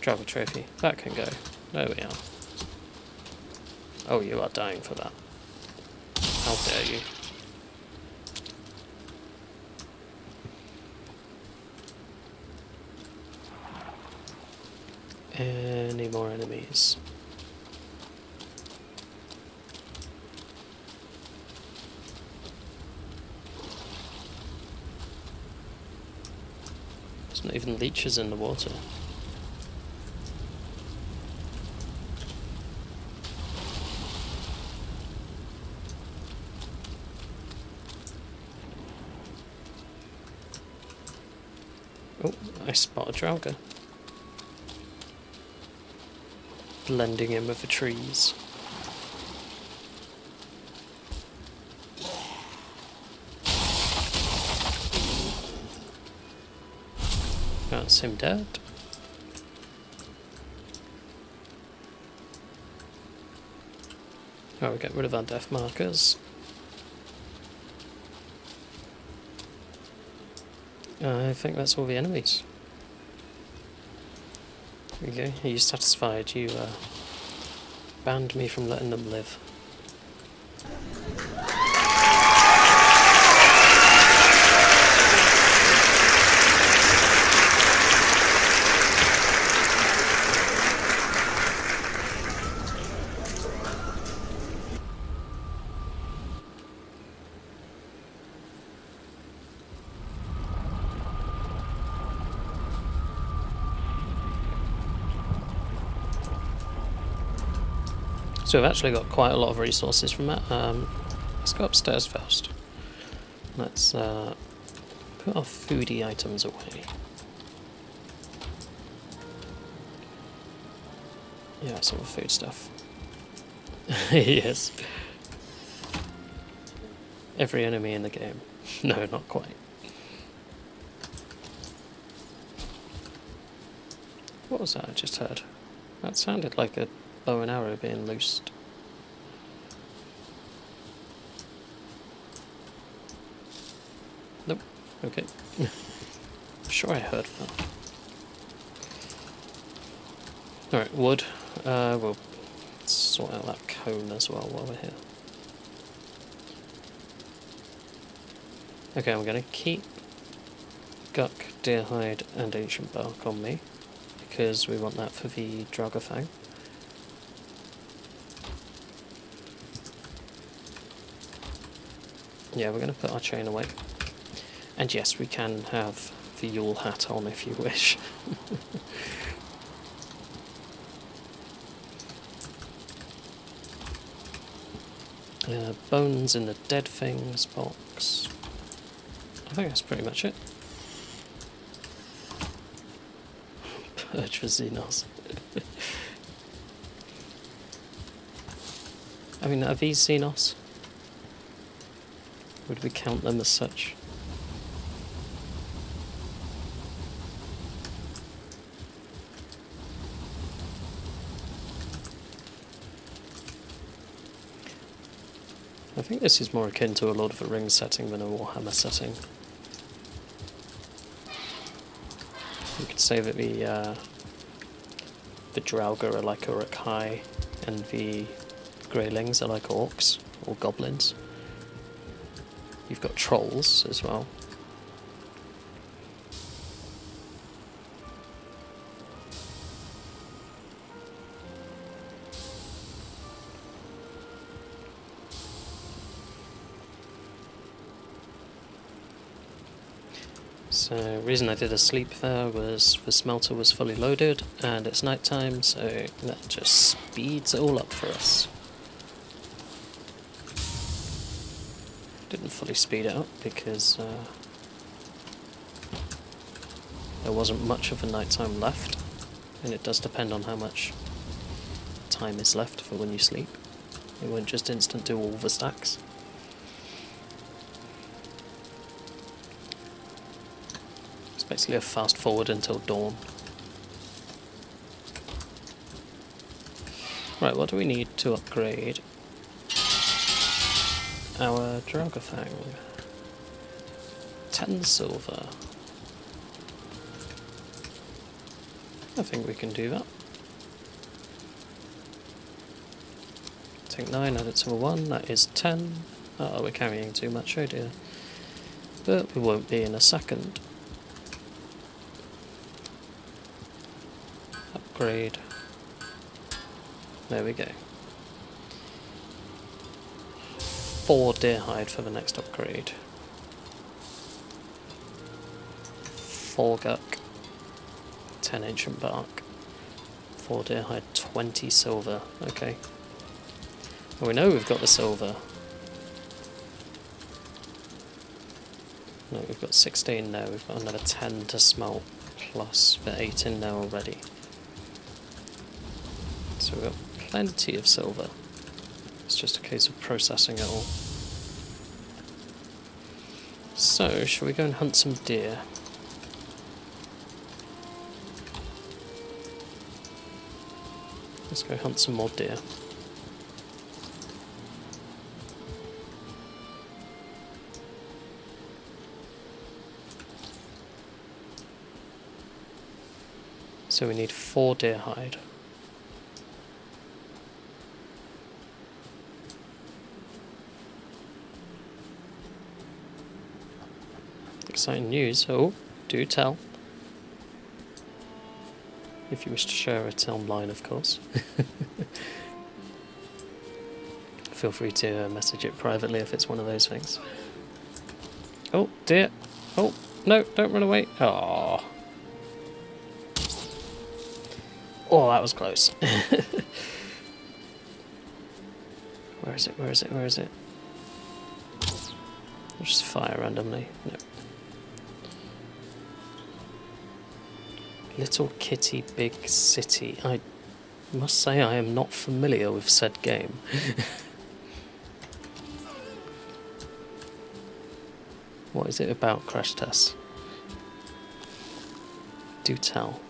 Speaker 1: Draugr trophy. That can go. There we are. Oh, you are dying for that. How dare you. Any more enemies? There's not even leeches in the water. Oh, I spot a Draugr. Blending in with the trees. That's him dead. Oh, we get rid of our death markers. I think that's all the enemies. There you go. Are you satisfied? You banned me from letting them live. So we've actually got quite a lot of resources from that. Let's go upstairs first. Let's put our foodie items away. Yeah, some food stuff. Yes. Every enemy in the game. No, not quite. What was that I just heard? That sounded like a bow and arrow being loosed. Nope. Okay. I'm sure I heard that. Alright, wood. We'll sort out that cone as well while we're here. Okay, I'm going to keep guck, deer hide and ancient bark on me because we want that for the Draugr Fang. Yeah, we're going to put our chain away. And yes, we can have the Yule hat on if you wish. Bones in the dead things box. I think that's pretty much it. Purge for Xenos. I mean, are these Xenos? Would we count them as such? I think this is more akin to a Lord of the Rings setting than a Warhammer setting. You could say that the Draugr are like Uruk-hai and the Greylings are like orcs or goblins. You've got trolls as well. So the reason I did a sleep there was the smelter was fully loaded and it's night time, so that just speeds it all up for us. Didn't fully speed it up because there wasn't much of a nighttime left, and it does depend on how much time is left for when you sleep. It won't just instant do all the stacks. It's basically a fast forward until dawn. Right, what do we need to upgrade our Draugr Fang? 10 silver. I think we can do that. Take 9, add it to a 1, that is 10. Oh, we're carrying too much, oh dear. But we won't be in a second. Upgrade. There we go. 4 deer hide for the next upgrade. 4 guck. 10 ancient bark. 4 deer hide, 20 silver. Okay. Well, we know we've got the silver. No, we've got 16 now. We've got another 10 to smelt, plus the 8 in there already. So we've got plenty of silver. It's just a case of processing it all. So, shall we go and hunt some deer? Let's go hunt some more deer. So we need 4 deer hide. Exciting news. Oh, do tell. If you wish to share it online, of course. Feel free to message it privately if it's one of those things. Oh, dear. Oh, no, don't run away. Oh. Oh, that was close. Where is it? Where is it? Where is it? I'll just fire randomly. No. Little Kitty Big City. I must say I am not familiar with said game. What is it about, Crash Test? Do tell.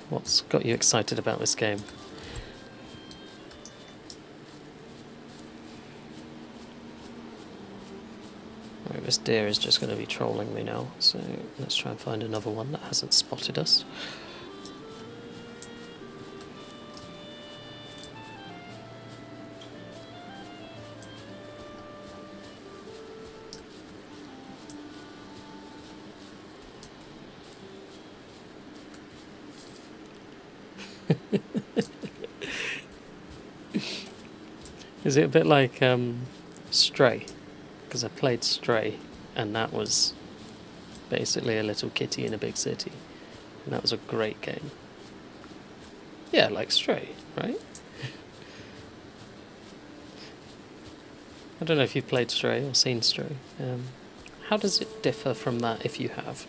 Speaker 1: What's got you excited about this game? Right, this deer is just going to be trolling me now, so let's try and find another one that hasn't spotted us. Is it a bit like Stray? Because I played Stray, and that was basically a little kitty in a big city, and that was a great game. Yeah, like Stray, right? I don't know if you've played Stray or seen Stray. How does it differ from that if you have?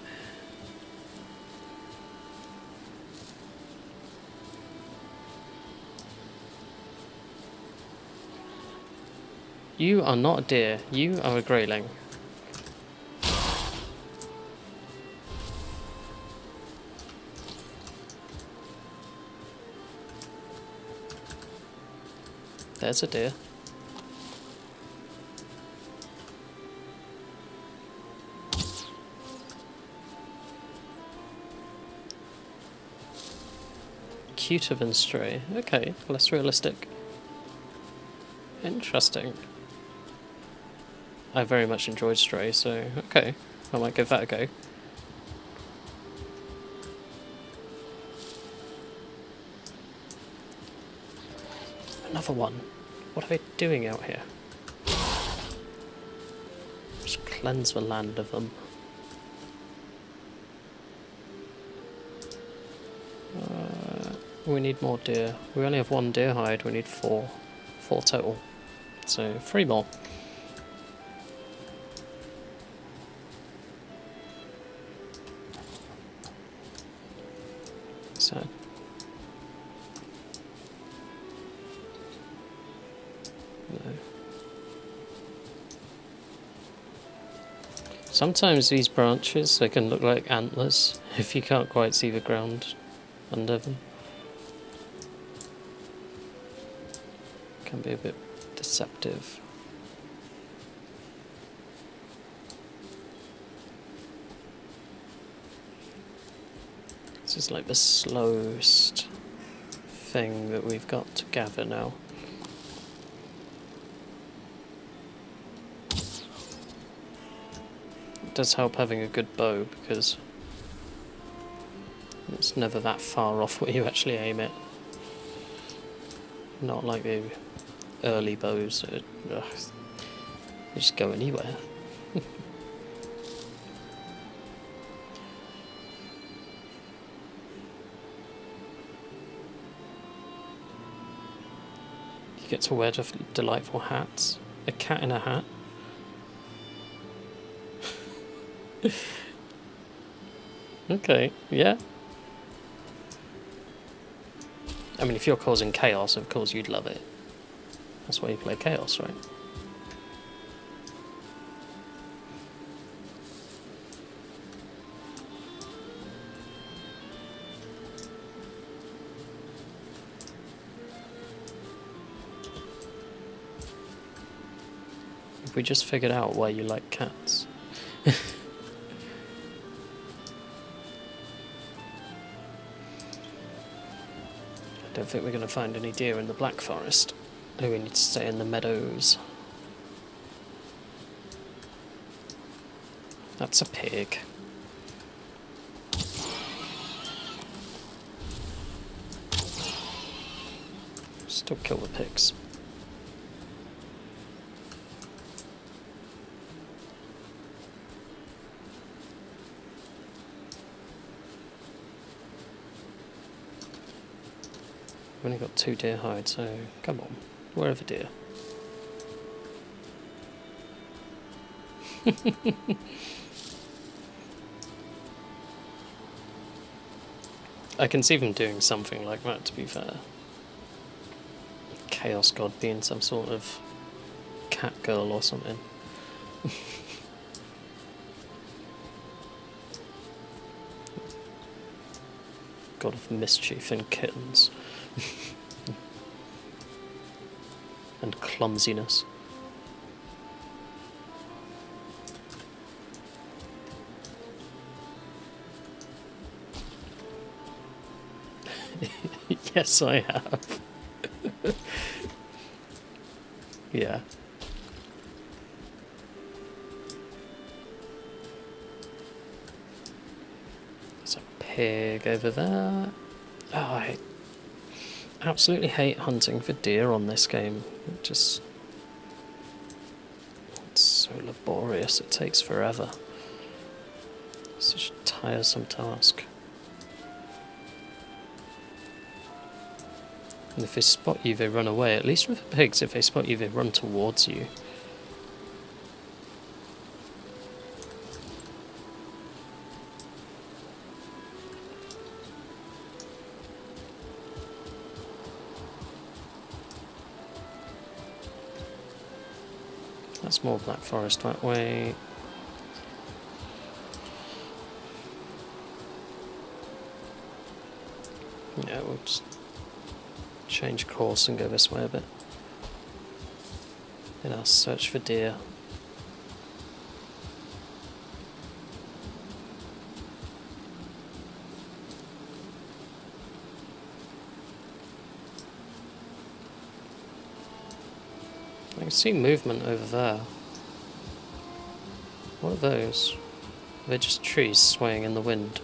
Speaker 1: You are not a deer, you are a greyling. There's a deer. Cuter than Stray. Okay, less realistic. Interesting. I very much enjoyed Stray, so okay, I might give that a go. Another one. What are they doing out here? Just cleanse the land of them. We need more deer. We only have 1 deer hide, we need 4. 4 total. So 3 more. So Sometimes these branches, they can look like antlers if you can't quite see the ground under them. Can be a bit deceptive. This is like the slowest thing that we've got to gather now. It does help having a good bow because it's never that far off where you actually aim it. Not like the early bows that they just go anywhere. You get to wear delightful hats. A cat in a hat. Okay, yeah. I mean, if you're causing chaos, of course you'd love it. That's why you play chaos, right? If we just figured out why you like cats. I don't think we're going to find any deer in the Black Forest. Oh, we need to stay in the meadows. That's a pig. Still kill the pigs. We've only got 2 deer hides, so come on, where are the deer? I can see them doing something like that, to be fair. Chaos God being some sort of cat girl or something. God of mischief and kittens. And clumsiness. Yes, I have. Yeah. There's a pig over there. Oh, I absolutely hate hunting for deer on this game. It's so laborious, it takes forever. Such a tiresome task. And if they spot you, they run away. At least with the pigs, if they spot you, they run towards you. That's more Black Forest that way. Yeah, we'll just change course and go this way a bit. Then I'll search for deer. I can see movement over there. What are those? They're just trees swaying in the wind.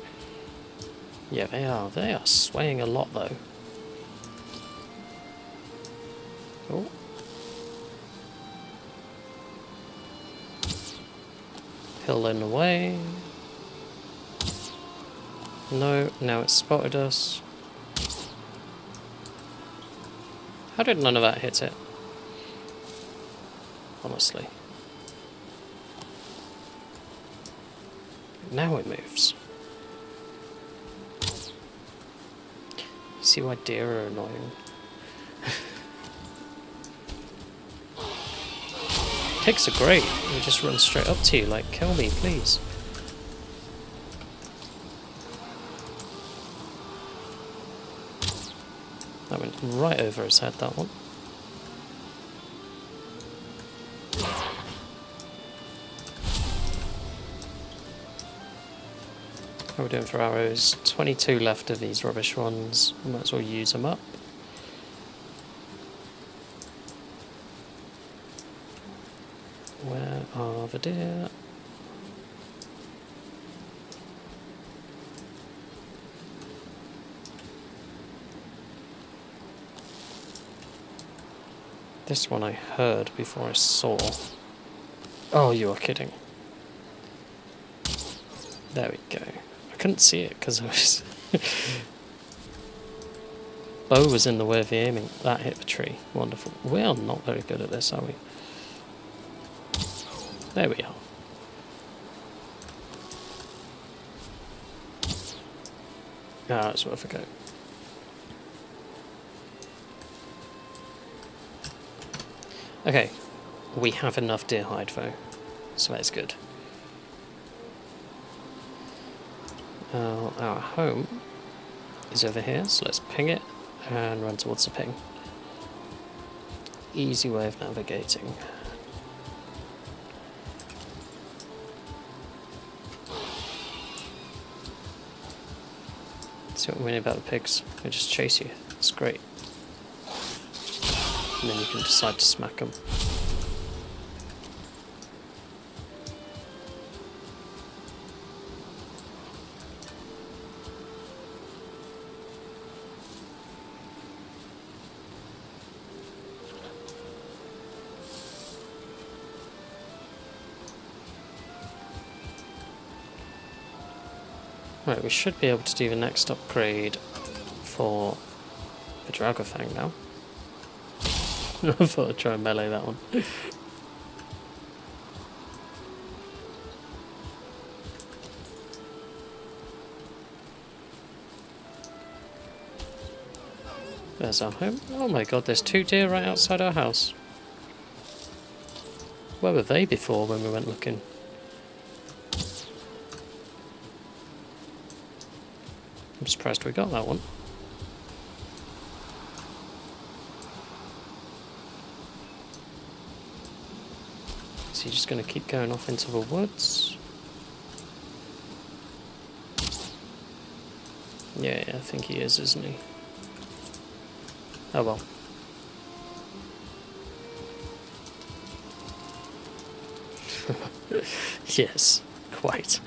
Speaker 1: Yeah, they are. They are swaying a lot, though. Oh. Hill in the way. No, now it's spotted us. How did none of that hit it? Honestly. Now it moves. You see why deer are annoying? pigs are great. They just run straight up to you like, kill me, please. That went right over his head, that one. How are we doing for arrows? 22 left of these rubbish ones. We might as well use them up. Where are the deer? This one I heard before I saw. Oh, you are kidding. There we go. I couldn't see it because I was... Bow was in the way of the aiming. That hit the tree. Wonderful. We are not very good at this, are we? There we are. Ah, it's worth a go. Okay, we have enough deer hide though, so that's good. Our home is over here, so let's ping it and run towards the ping. Easy way of navigating. See what we mean about the pigs. They just chase you. It's great. And then you can decide to smack them. Right, we should be able to do the next upgrade for the Draugr Fang now. I thought I'd try and melee that one. There's our home. Oh my god, there's 2 deer right outside our house. Where were they before when we went looking? I'm surprised we got that one. Is he just going to keep going off into the woods? Yeah, I think he is, isn't he? Oh well. Yes, quite.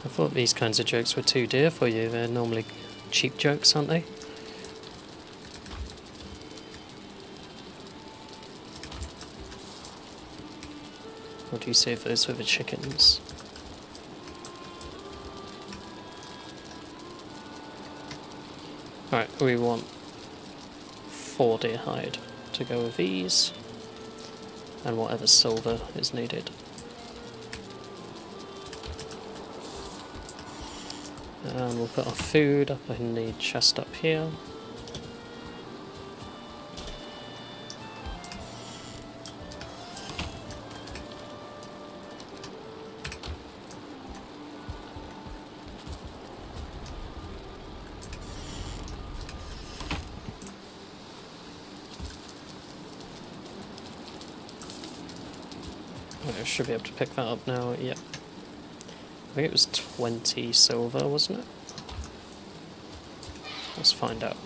Speaker 1: I thought these kinds of jokes were too dear for you. They're normally cheap jokes, aren't they? What do you say for those with the chickens? Alright, we want 4 deer hide to go with these, and whatever silver is needed. And we'll put our food up in the chest up here. I should be able to pick that up now, yep. I think it was 20 silver, wasn't it? Let's find out.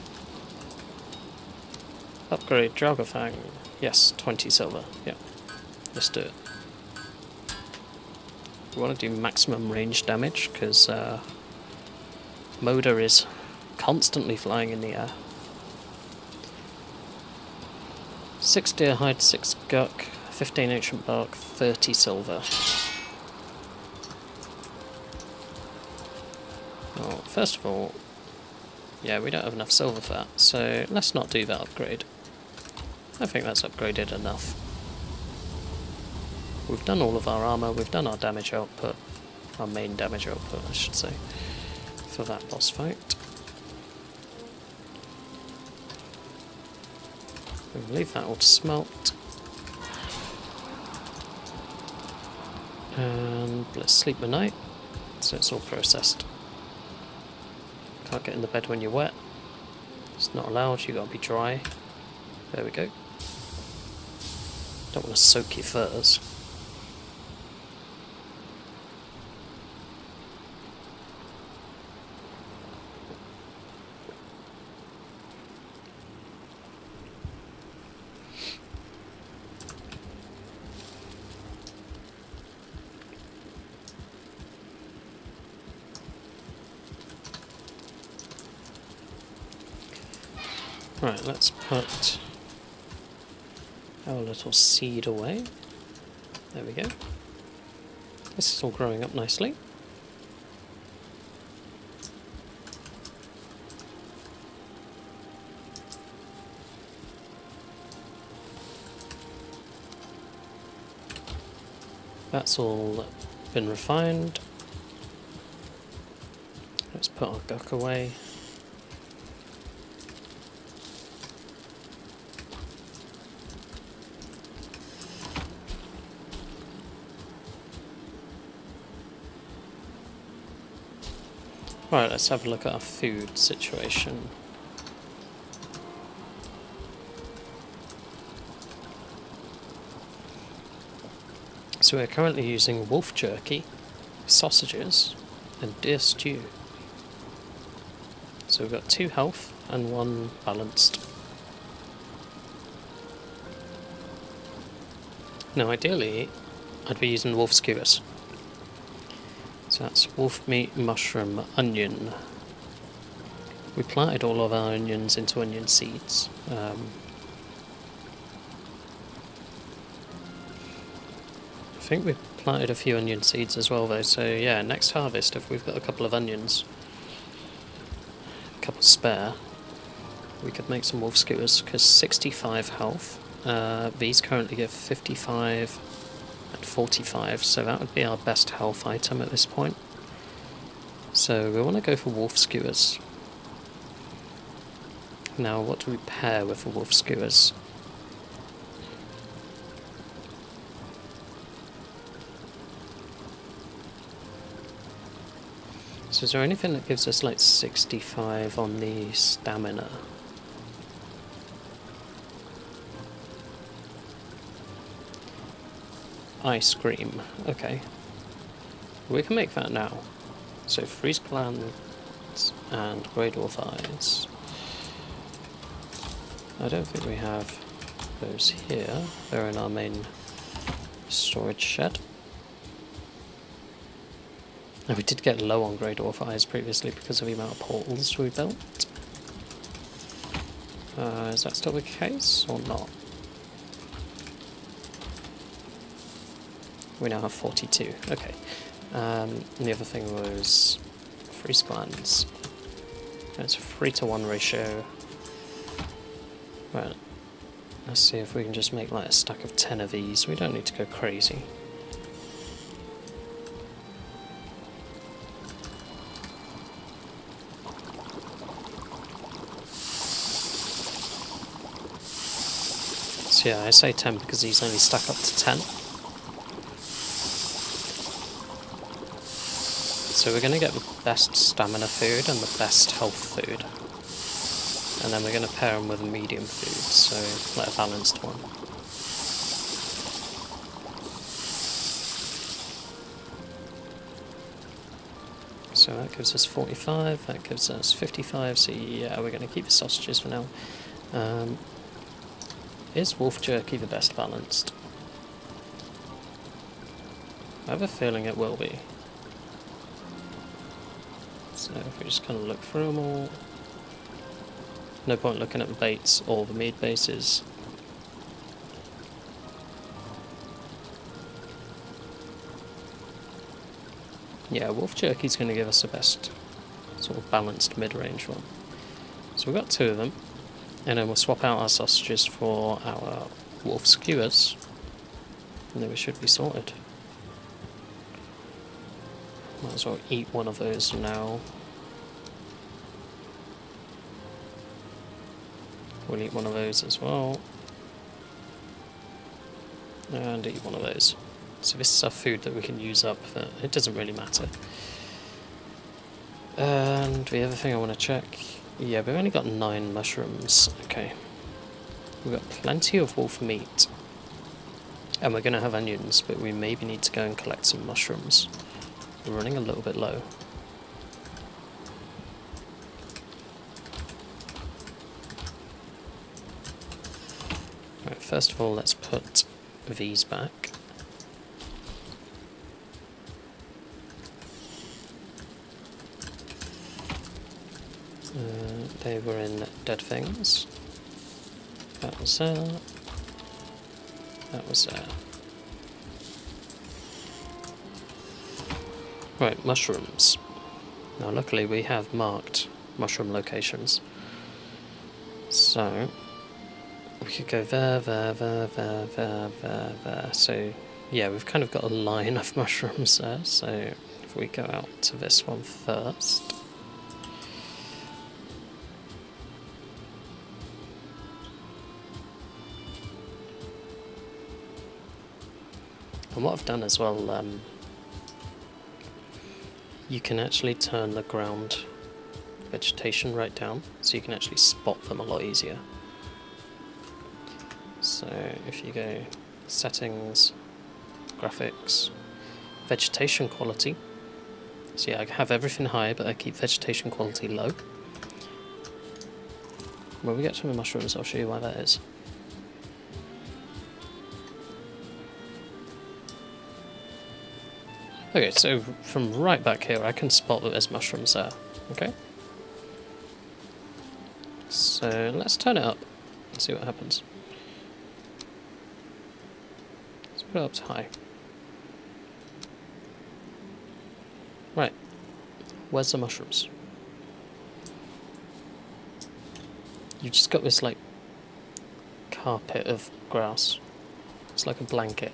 Speaker 1: Upgrade Draugr Fang. Yes, 20 silver. Yep. Let's do it. We want to do maximum range damage because Moda is constantly flying in the air. 6 deer hide, 6 guck, 15 ancient bark, 30 silver. Well, first of all, yeah, we don't have enough silver for that, so let's not do that upgrade. I think that's upgraded enough. we've done all of our armour, we've done our damage output, our main damage output I should say, for that boss fight. We'll leave that all to smelt. And let's sleep the night, so it's all processed. Can't get in the bed when you're wet. It's not allowed, you gotta be dry. There we go. Don't want to soak your furs. Right, let's put our little seed away. There we go. This is all growing up nicely. That's all been refined. Let's put our guck away. Right, let's have a look at our food situation. So we're currently using wolf jerky, sausages, and deer stew. So we've got 2 health and 1 balanced. Now ideally, I'd be using wolf skewers. So that's wolf meat, mushroom, onion. We planted all of our onions into onion seeds. I think we planted a few onion seeds as well though, so yeah, next harvest if we've got a couple of onions, a couple spare, we could make some wolf skewers, because 65 health, these currently give 55 and 45, so that would be our best health item at this point. So we want to go for wolf skewers. Now what do we pair with the wolf skewers? So is there anything that gives us like 65 on the stamina? Ice cream, okay. We can make that now. So freeze glands and grey dwarf eyes. I don't think we have those here. They're in our main storage shed. And we did get low on grey dwarf eyes previously because of the amount of portals we built. Is that still the case or not? We now have 42, okay. And the other thing was freeze glands. It's a 3-to-1 ratio. Right, let's see if we can just make like a stack of 10 of these. We don't need to go crazy. So yeah, I say 10 because these only stack up to 10. So we're going to get the best stamina food and the best health food. And then we're going to pair them with a medium food, so like a balanced one. So that gives us 45, that gives us 55, so yeah, we're going to keep the sausages for now. Is wolf jerky the best balanced? I have a feeling it will be. So if we just kind of look through them all. No point looking at the baits or the meat bases. Yeah, wolf jerky's going to give us the best sort of balanced mid-range one. So we've got 2 of them, and then we'll swap out our sausages for our wolf skewers. And then we should be sorted. Might as well eat one of those now. We'll eat one of those as well. And eat one of those. So this is our food that we can use up, but it doesn't really matter. And the other thing I want to check... Yeah, we've only got 9 mushrooms. Okay. We've got plenty of wolf meat. And we're going to have onions, but we maybe need to go and collect some mushrooms. We're running a little bit low. Right, first of all, let's put these back. They were in dead things. That was there. That was there. Right, mushrooms. Now luckily we have marked mushroom locations. So we could go there. So yeah, we've kind of got a line of mushrooms there. So if we go out to this one first. And what I've done as well, you can actually turn the ground vegetation right down, so you can actually spot them a lot easier. So if you go settings, graphics, vegetation quality, so yeah, I have everything high, but I keep vegetation quality low. When we get to the mushrooms, I'll show you why that is. Okay, so from right back here, I can spot that there's mushrooms there, okay? So let's turn it up and see what happens. Let's put it up to high. Right, where's the mushrooms? You've just got this, like, carpet of grass. It's like a blanket.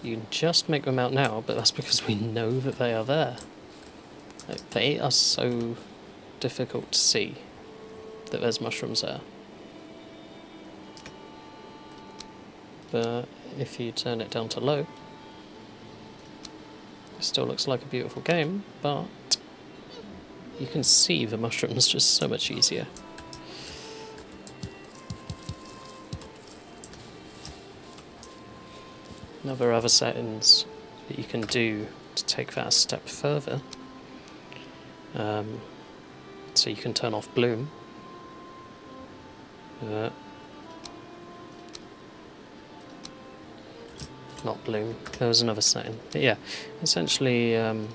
Speaker 1: You can just make them out now, but that's because we know that they are there. Like, they are so difficult to see that there's mushrooms there. But if you turn it down to low, it still looks like a beautiful game, but you can see the mushrooms just so much easier. Now there are other settings that you can do to take that a step further. So you can turn off bloom. Not bloom, there was another setting. But yeah, essentially there's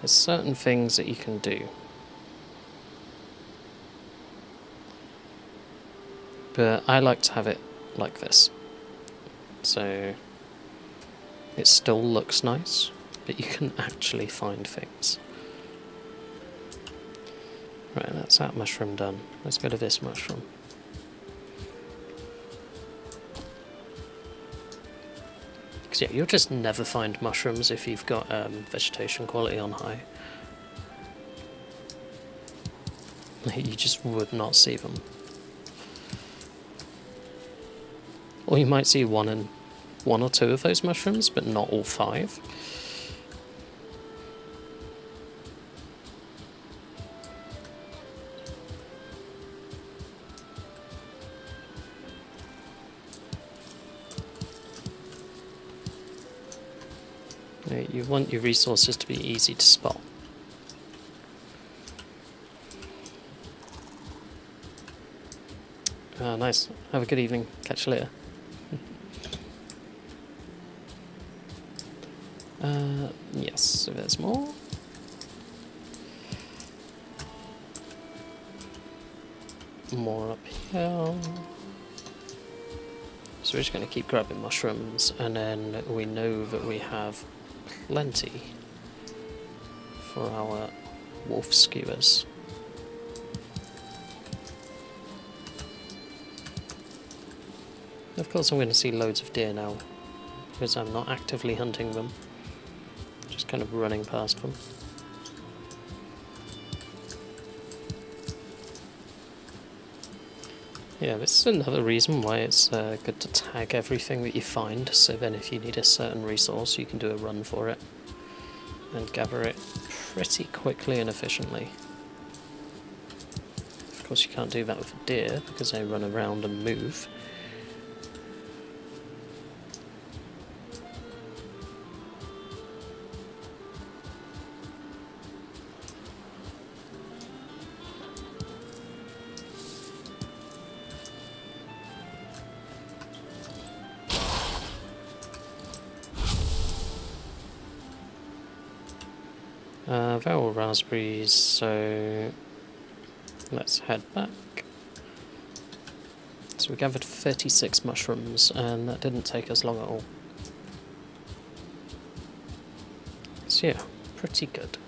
Speaker 1: certain things that you can do. But I like to have it like this. So it still looks nice, but you can actually find things. Right, that's that mushroom done. Let's go to this mushroom. Because yeah, you'll just never find mushrooms if you've got vegetation quality on high. You just would not see them. Or you might see one or two of those mushrooms, but not all 5. You want your resources to be easy to spot. Nice. Have a good evening. Catch you later. Yes, so there's more. More up here. So we're just going to keep grabbing mushrooms, and then we know that we have plenty for our wolf skewers. Of course I'm going to see loads of deer now, because I'm not actively hunting them, just kind of running past them. Yeah, this is another reason why it's good to tag everything that you find, so then if you need a certain resource you can do a run for it and gather it pretty quickly and efficiently. Of course you can't do that with deer because they run around and move. They're all raspberries, so let's head back. So we gathered 36 mushrooms, and that didn't take us long at all. So yeah, pretty good.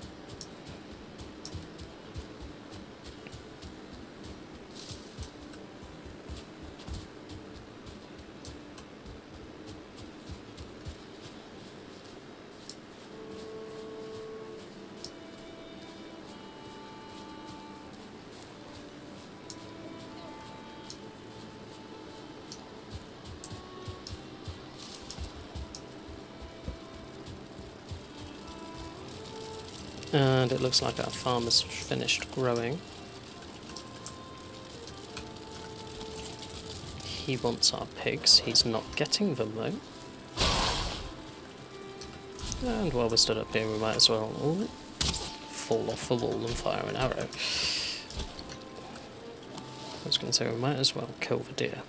Speaker 1: And it looks like our farm has finished growing. He wants our pigs, he's not getting them though. And while we're stood up here we might as well fall off the wall and fire an arrow. I was going to say we might as well kill the deer.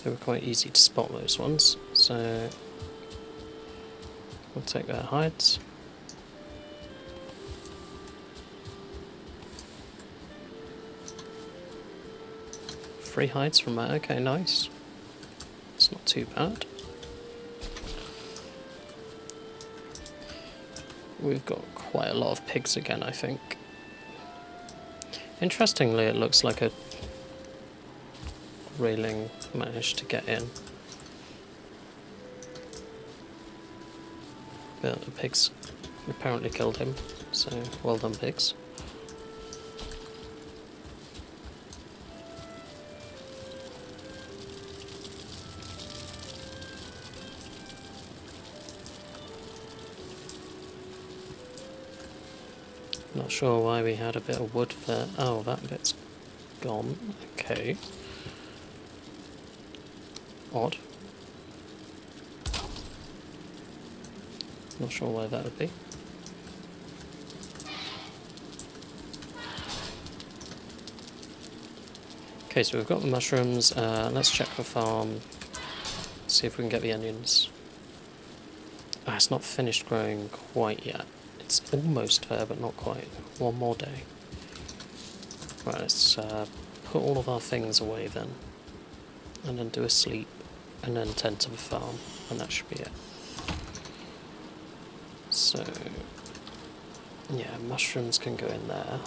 Speaker 1: They were quite easy to spot, those ones, so we'll take their hides. Free hides from that, okay, nice. It's not too bad. We've got quite a lot of pigs again, I think. Interestingly, it looks like a railing managed to get in. But the pigs apparently killed him, so well done pigs. Not sure why we had a bit of wood there. Oh, that bit's gone. Okay. Odd. Not sure why that would be. Okay, so we've got the mushrooms. Let's check the farm. See if we can get the onions. Ah, it's not finished growing quite yet. It's almost there, but not quite. One more day. Right, let's put all of our things away then. And then do a sleep. And then tend to the farm. And that should be it. So, yeah, mushrooms can go in there.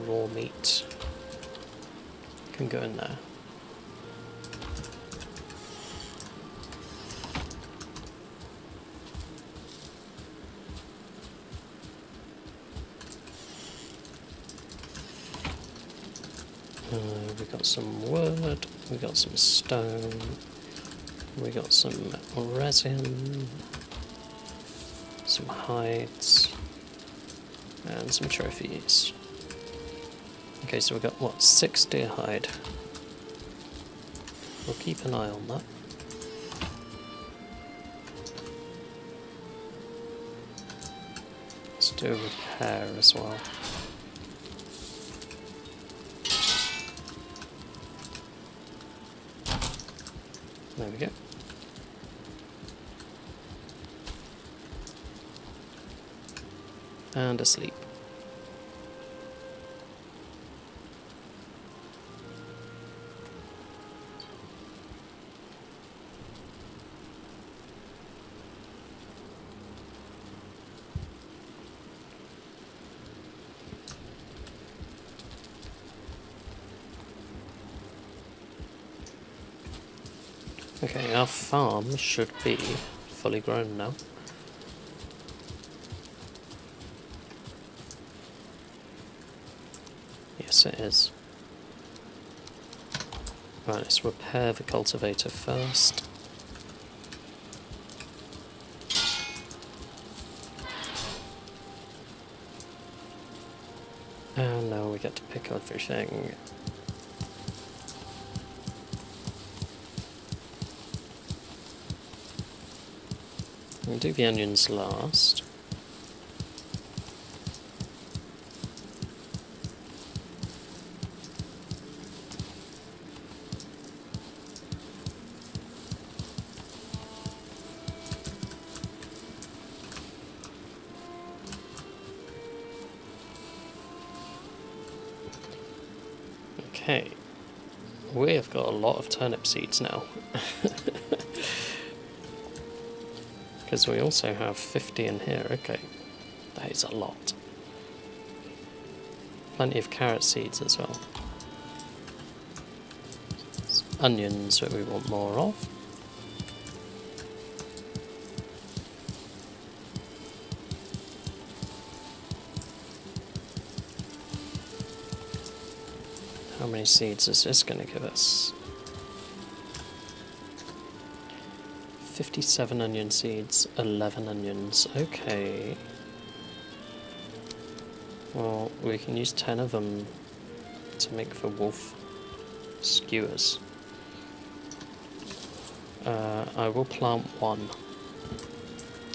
Speaker 1: Raw meat can go in there. We got some wood, we got some stone, we got some resin, some hides, and some trophies. Okay, so we got what, 6 deer hide. We'll keep an eye on that. Let's do a repair as well. There we go. And asleep. Okay, our farm should be fully grown now. Yes, it is. Right, let's repair the cultivator first. And now we get to pick everything. We'll do the onions last. Okay, we have got a lot of turnip seeds now. Because we also have 50 in here, okay. That is a lot. Plenty of carrot seeds as well. It's onions that we want more of. How many seeds is this going to give us? 57 onion seeds, 11 onions, okay. Well, we can use 10 of them to make the wolf skewers. I will plant one,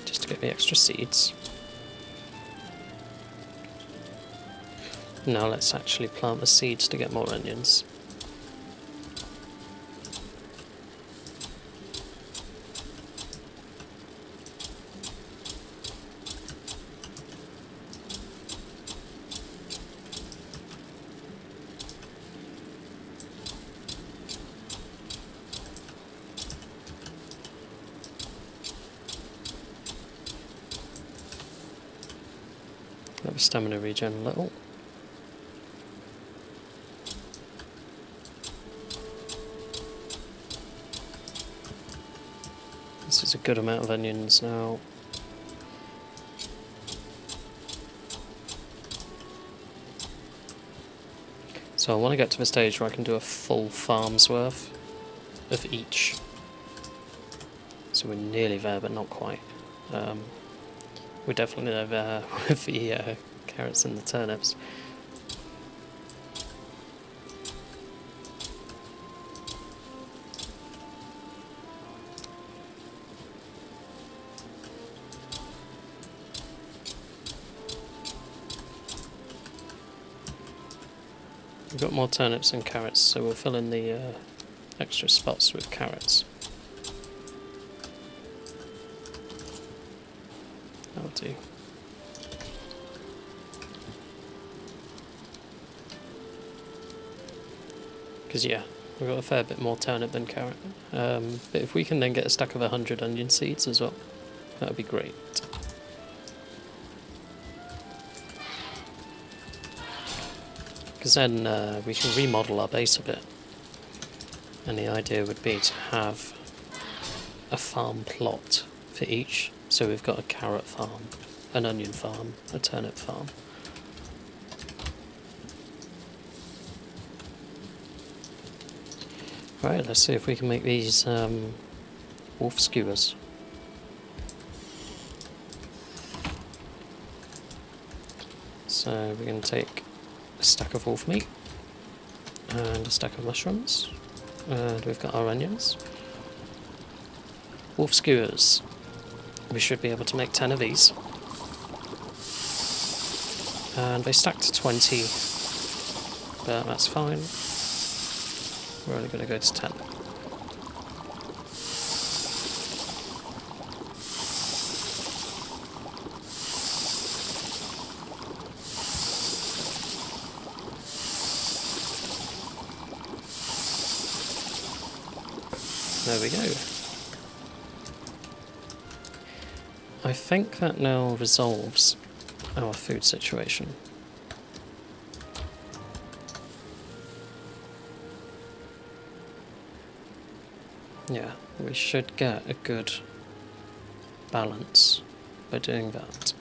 Speaker 1: just to get the extra seeds. Now let's actually plant the seeds to get more onions. Let the stamina regen a little. This is a good amount of onions now. So I want to get to the stage where I can do a full farm's worth of each. So we're nearly there, but not quite. We're definitely there with the carrots and the turnips. We've got more turnips and carrots, so we'll fill in the extra spots with carrots. That'll do. Because yeah, we've got a fair bit more turnip than carrot. But if we can then get a stack of 100 onion seeds as well, that would be great. Because then we can remodel our base a bit. And the idea would be to have a farm plot for each. So we've got a carrot farm, an onion farm, a turnip farm. Right, let's see if we can make these wolf skewers. So we're going to take a stack of wolf meat and a stack of mushrooms, and we've got our onions. Wolf skewers. We should be able to make 10 of these. And they stack to 20, but that's fine. We're only going to go to 10. There we go. I think that now resolves our food situation. Yeah, we should get a good balance by doing that.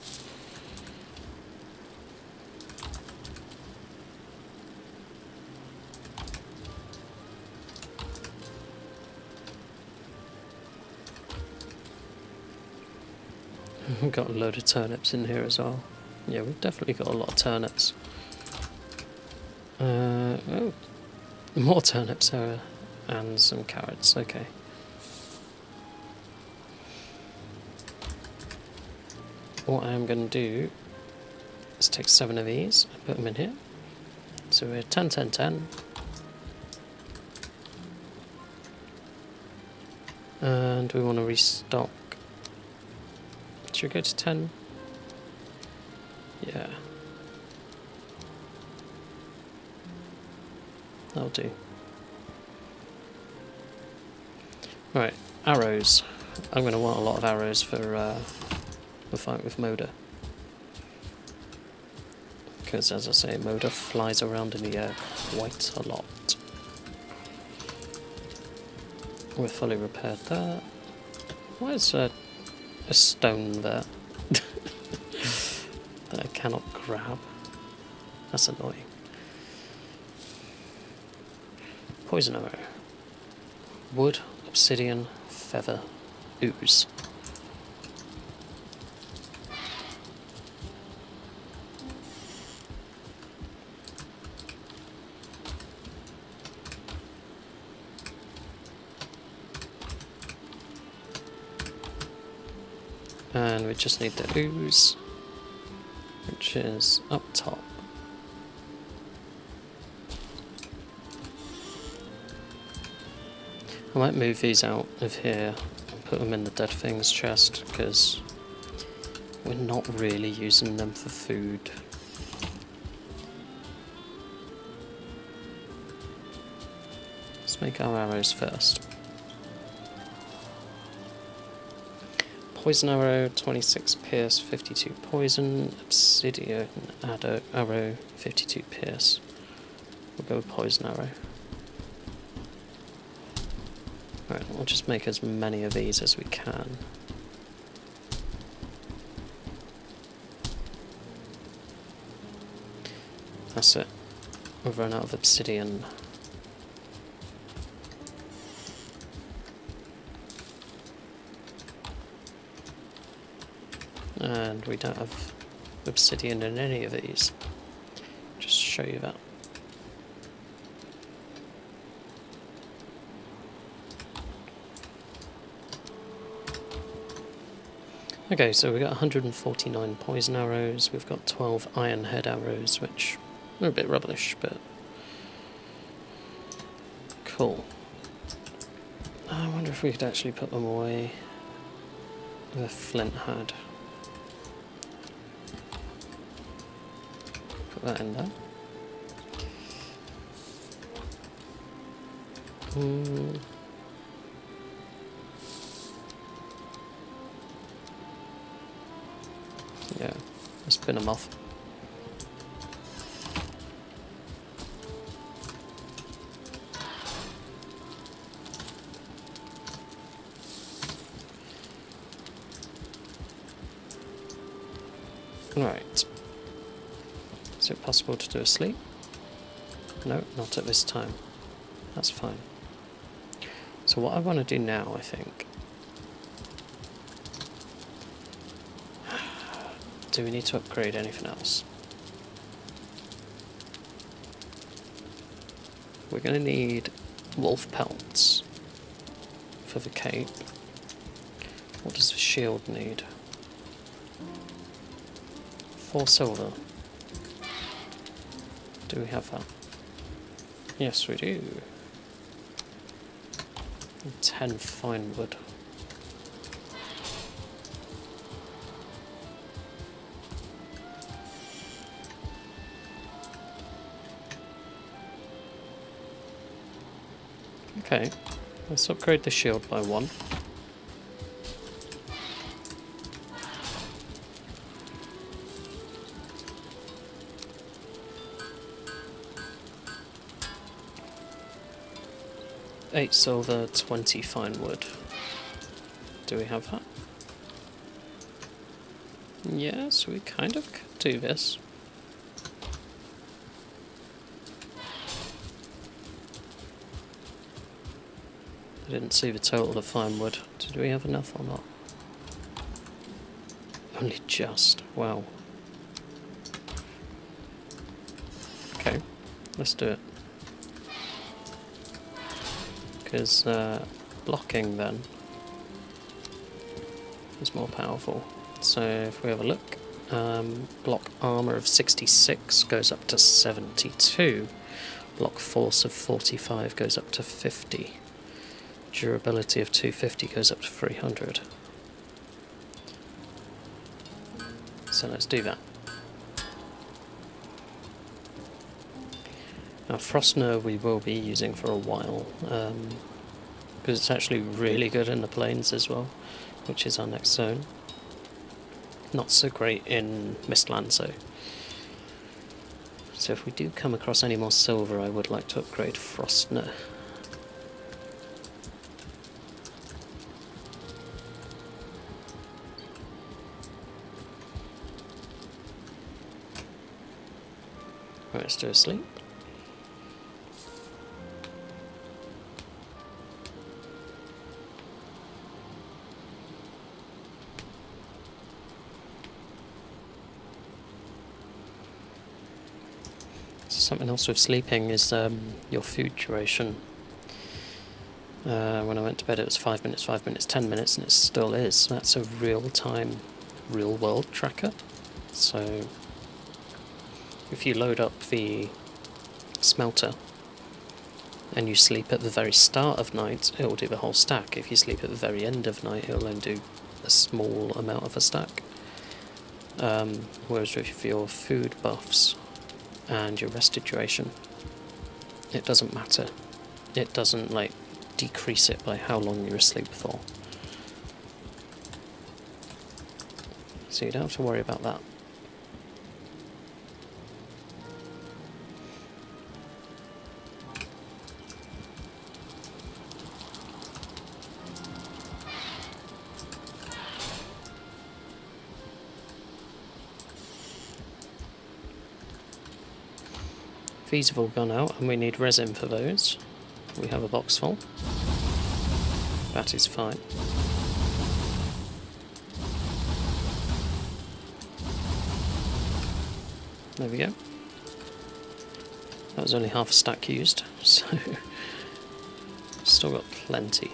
Speaker 1: We've got a load of turnips in here as well. Yeah, we've definitely got a lot of turnips. Oh, more turnips here, and some carrots, okay. What I am going to do is take 7 of these and put them in here. So we're 10, 10, 10. And we want to restock. Should we go to 10? Yeah. That'll do. Right, arrows. I'm going to want a lot of arrows for the fight with Moda. Because, as I say, Moda flies around in the air quite a lot. We're fully repaired there. Why is a stone there that I cannot grab? That's annoying. Poison arrow. Wood, obsidian, feather, ooze. And we just need the ooze, which is up top. I might move these out of here and put them in the dead things chest, because we're not really using them for food. Let's make our arrows first. Poison arrow, 26 pierce, 52 poison. Obsidian arrow, 52 pierce. We'll go with poison arrow. Right, we'll just make as many of these as we can. That's it. We've run out of obsidian. And we don't have obsidian in any of these. Just to show you that. Okay, so we've got 149 poison arrows, we've got 12 iron head arrows, which are a bit rubbish, but cool. I wonder if we could actually put them away with a flint head. Put that in there. Yeah, let's spin them off. Right. Is it possible to do a sleep? No, not at this time. That's fine. So what I want to do now, I think... Do we need to upgrade anything else? We're going to need wolf pelts for the cape. What does the shield need? 4 silver. Do we have that? Yes, we do. 10 fine wood. Okay, let's upgrade the shield by 1. 8 silver, 20 fine wood. Do we have that? Yes, we kind of could do this. I didn't see the total of fine wood. Did we have enough or not? Only just. Wow. Okay, let's do it. Because blocking then is more powerful. So if we have a look, block armor of 66 goes up to 72. Block force of 45 goes up to 50. Durability of 250 goes up to 300. So let's do that. Now Frostner we will be using for a while, because it's actually really good in the plains as well, which is our next zone. Not so great in Mistland, so if we do come across any more silver, I would like to upgrade Frostner. Right, let's do a sleep. Something else with sleeping is your food duration. When I went to bed it was 5 minutes, 5 minutes, 10 minutes, and it still is. That's a real-time, real-world tracker. So if you load up the smelter and you sleep at the very start of night, it will do the whole stack. If you sleep at the very end of night, it will only do a small amount of a stack. Whereas with your food buffs and your rested duration, it doesn't matter. It doesn't like decrease it by how long you're asleep for. So you don't have to worry about that. These have all gone out and we need resin for those. We have a box full. That is fine. There we go. That was only half a stack used, so still got plenty.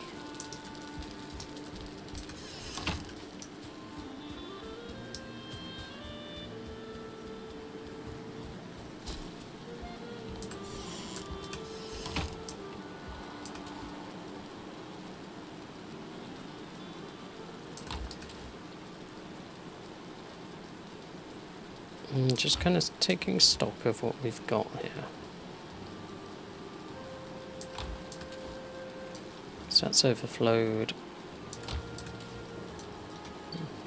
Speaker 1: Just kind of taking stock of what we've got here. So that's overflowed.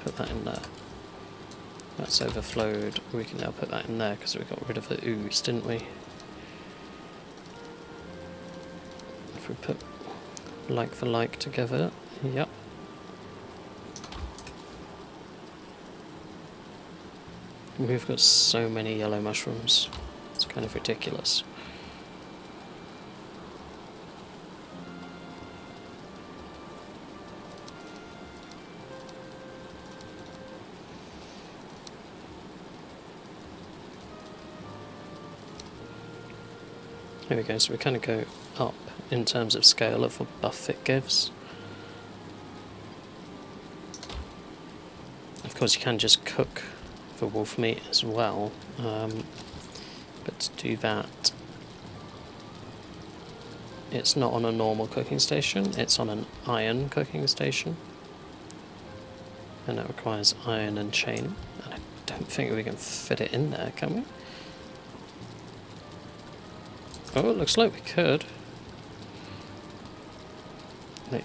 Speaker 1: Put that in there. That's overflowed. We can now put that in there because we got rid of the ooze, didn't we? If we put like for like together, yep. We've got so many yellow mushrooms, it's kind of ridiculous. Here we go, so we kind of go up in terms of scale of what buff it gives. Of course you can just cook for wolf meat as well, but to do that it's not on a normal cooking station, it's on an iron cooking station, and that requires iron and chain, and I don't think we can fit it in there, can we? Oh, it looks like we could. Wait.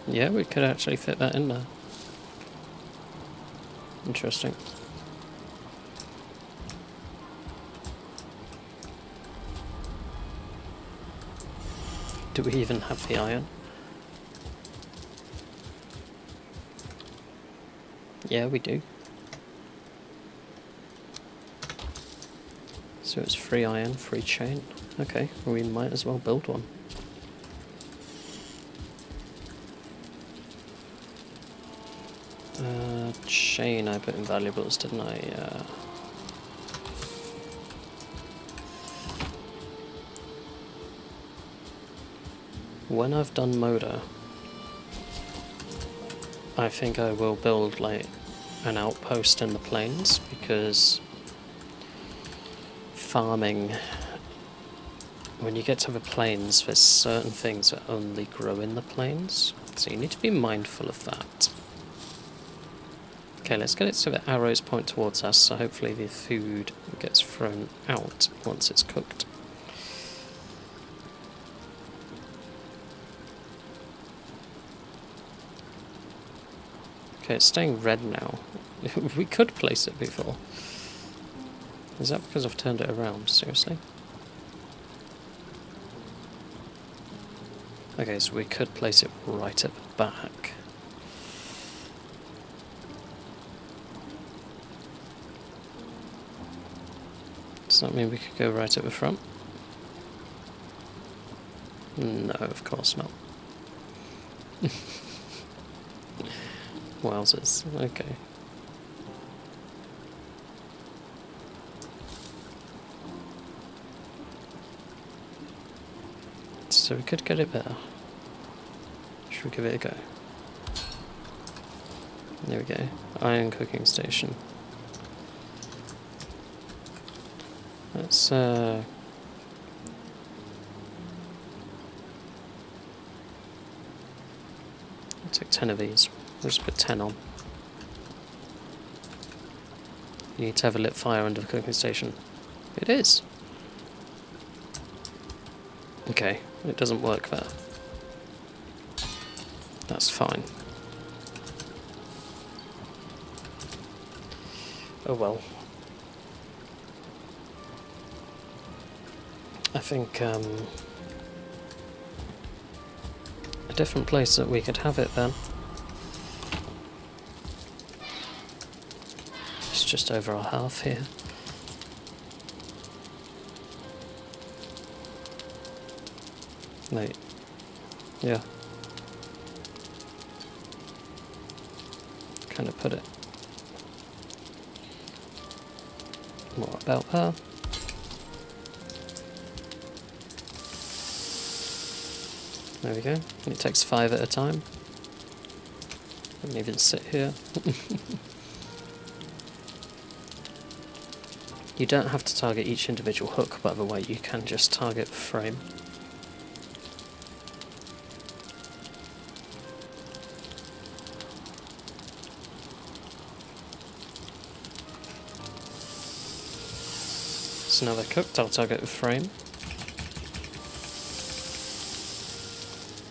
Speaker 1: Yeah, we could actually fit that in there. Interesting. Do we even have the iron? Yeah, we do. So it's free iron, free chain. Okay, we might as well build one. Chain I put in valuables, didn't I? When I've done motor, I think I will build like an outpost in the plains, because farming, when you get to the plains, there's certain things that only grow in the plains, so you need to be mindful of that. Okay, let's get it so the arrows point towards us, so hopefully the food gets thrown out once it's cooked. Okay, it's staying red now. We could place it before. Is that because I've turned it around? Seriously? Okay, so we could place it right at the back. Does that mean we could go right at the front? No, of course not. Wowzers, okay. So we could get it there. Should we give it a go? There we go. Iron cooking station. Let's take 10 of these. We'll just put 10 on. You need to have a lit fire under the cooking station. It is. Okay, it doesn't work there. That's fine. Oh well. I think a different place that we could have it then. It's just over our half here. Mate. Yeah. Kind of put it. What about her? There we go. It takes 5 at a time. Don't even sit here. You don't have to target each individual hook, by the way, you can just target the frame. So now they're cooked, I'll target the frame.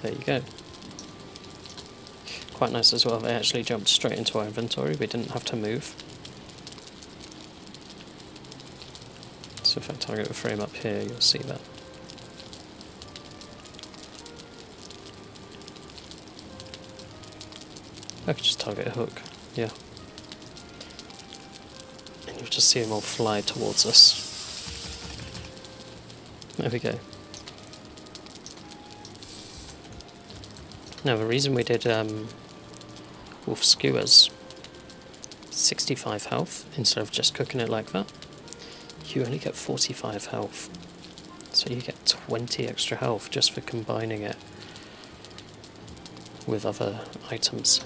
Speaker 1: There you go. Quite nice as well, they actually jumped straight into our inventory, we didn't have to move. So if I target the frame up here, you'll see that. I could just target a hook, yeah. And you'll just see them all fly towards us. There we go. Now the reason we did wolf skewers, 65 health instead of just cooking it like that, you only get 45 health. So you get 20 extra health just for combining it with other items.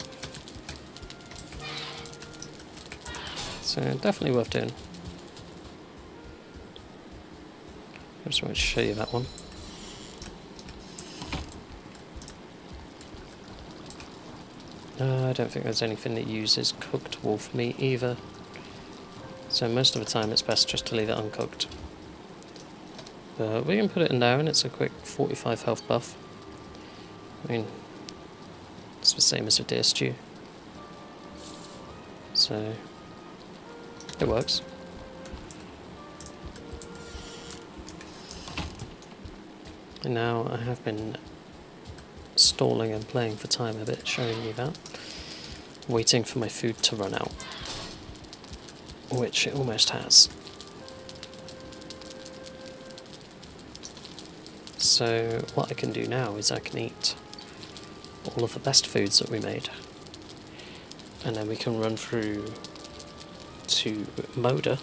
Speaker 1: So definitely worth doing. I just wanted to show you that one. I don't think there's anything that uses cooked wolf meat either. So most of the time it's best just to leave it uncooked. But we can put it in there and it's a quick 45 health buff. I mean, it's the same as a deer stew. So, it works. Now, I have been stalling and playing for time a bit, showing you that. Waiting for my food to run out, which it almost has. So what I can do now is I can eat all of the best foods that we made, and then we can run through to Moda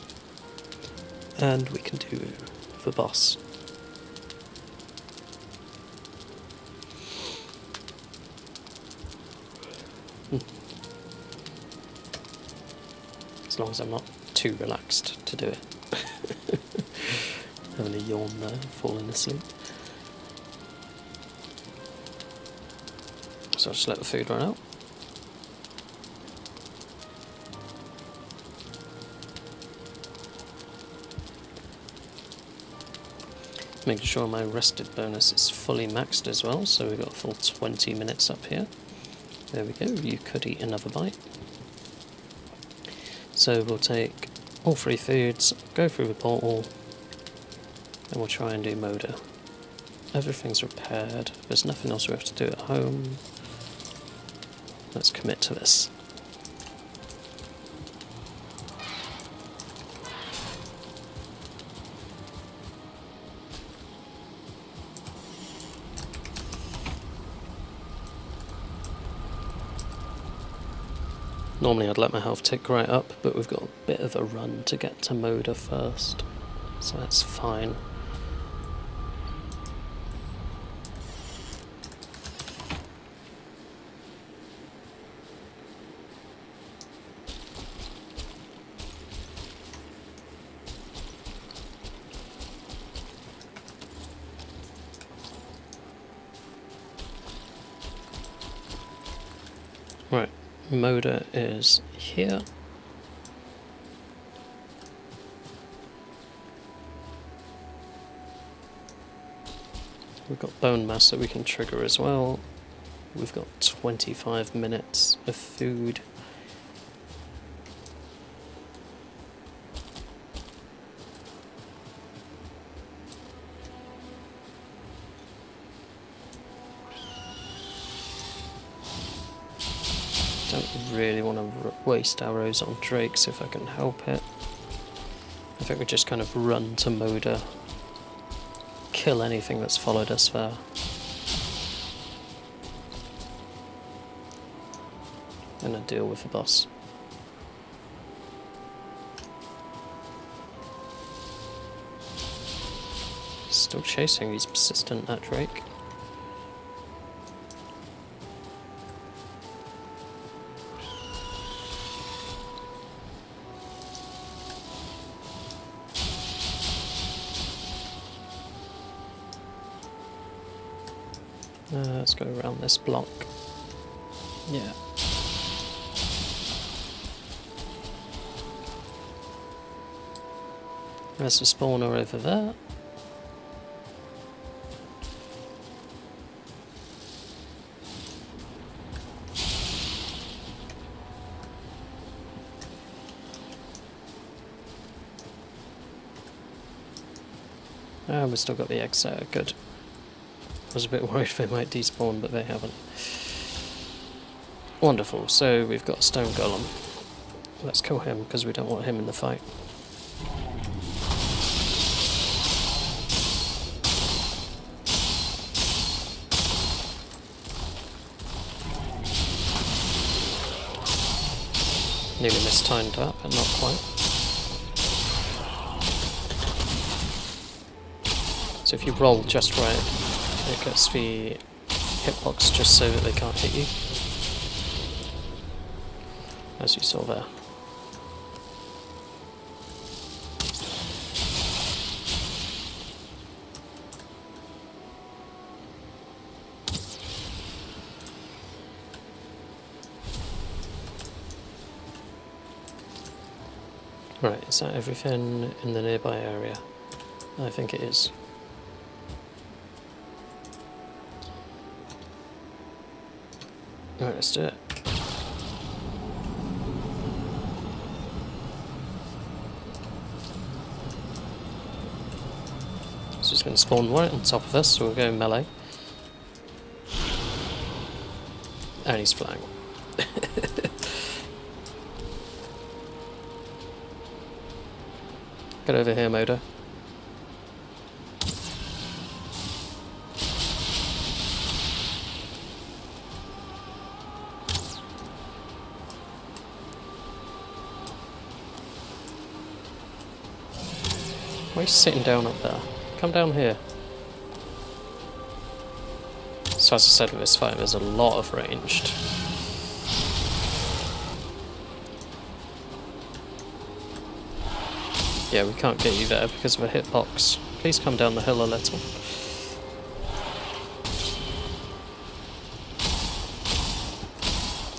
Speaker 1: and we can do the boss. As long as I'm not too relaxed to do it. Having a yawn there, falling asleep. So I'll just let the food run out. Making sure my rested bonus is fully maxed as well, so we've got a full 20 minutes up here. There we go, you could eat another bite. So we'll take all 3 foods, go through the portal, and we'll try and do Moda. Everything's repaired, there's nothing else we have to do at home. Let's commit to this. Normally I'd let my health tick right up, but we've got a bit of a run to get to Moda first, so that's fine. Right. Moda is here. We've got bone mass that we can trigger as well. We've got 25 minutes of food. Don't really want to waste arrows on drakes if I can help it. I think we just kind of run to Moda, kill anything that's followed us there. And then deal with the boss. Still chasing, he's persistent, that drake. Let's go around this block. Yeah. There's the spawner over there. Ah, we've still got the eggs there, good. I was a bit worried they might despawn, but they haven't. Wonderful, so we've got Stone Golem. Let's kill him, because we don't want him in the fight. Nearly mistimed that, but not quite. So if you roll just right, it gets the hitbox just so that they can't hit you, as you saw there. Right, is that everything in the nearby area? I think it is. Alright, let's do it. Let's just going to spawn right on top of us, so we'll go melee. And he's flying. Get over here, Moda. Why are you sitting down up there? Come down here. So as I said with this fight, there's a lot of ranged. Yeah, we can't get you there because of a hitbox. Please come down the hill a little.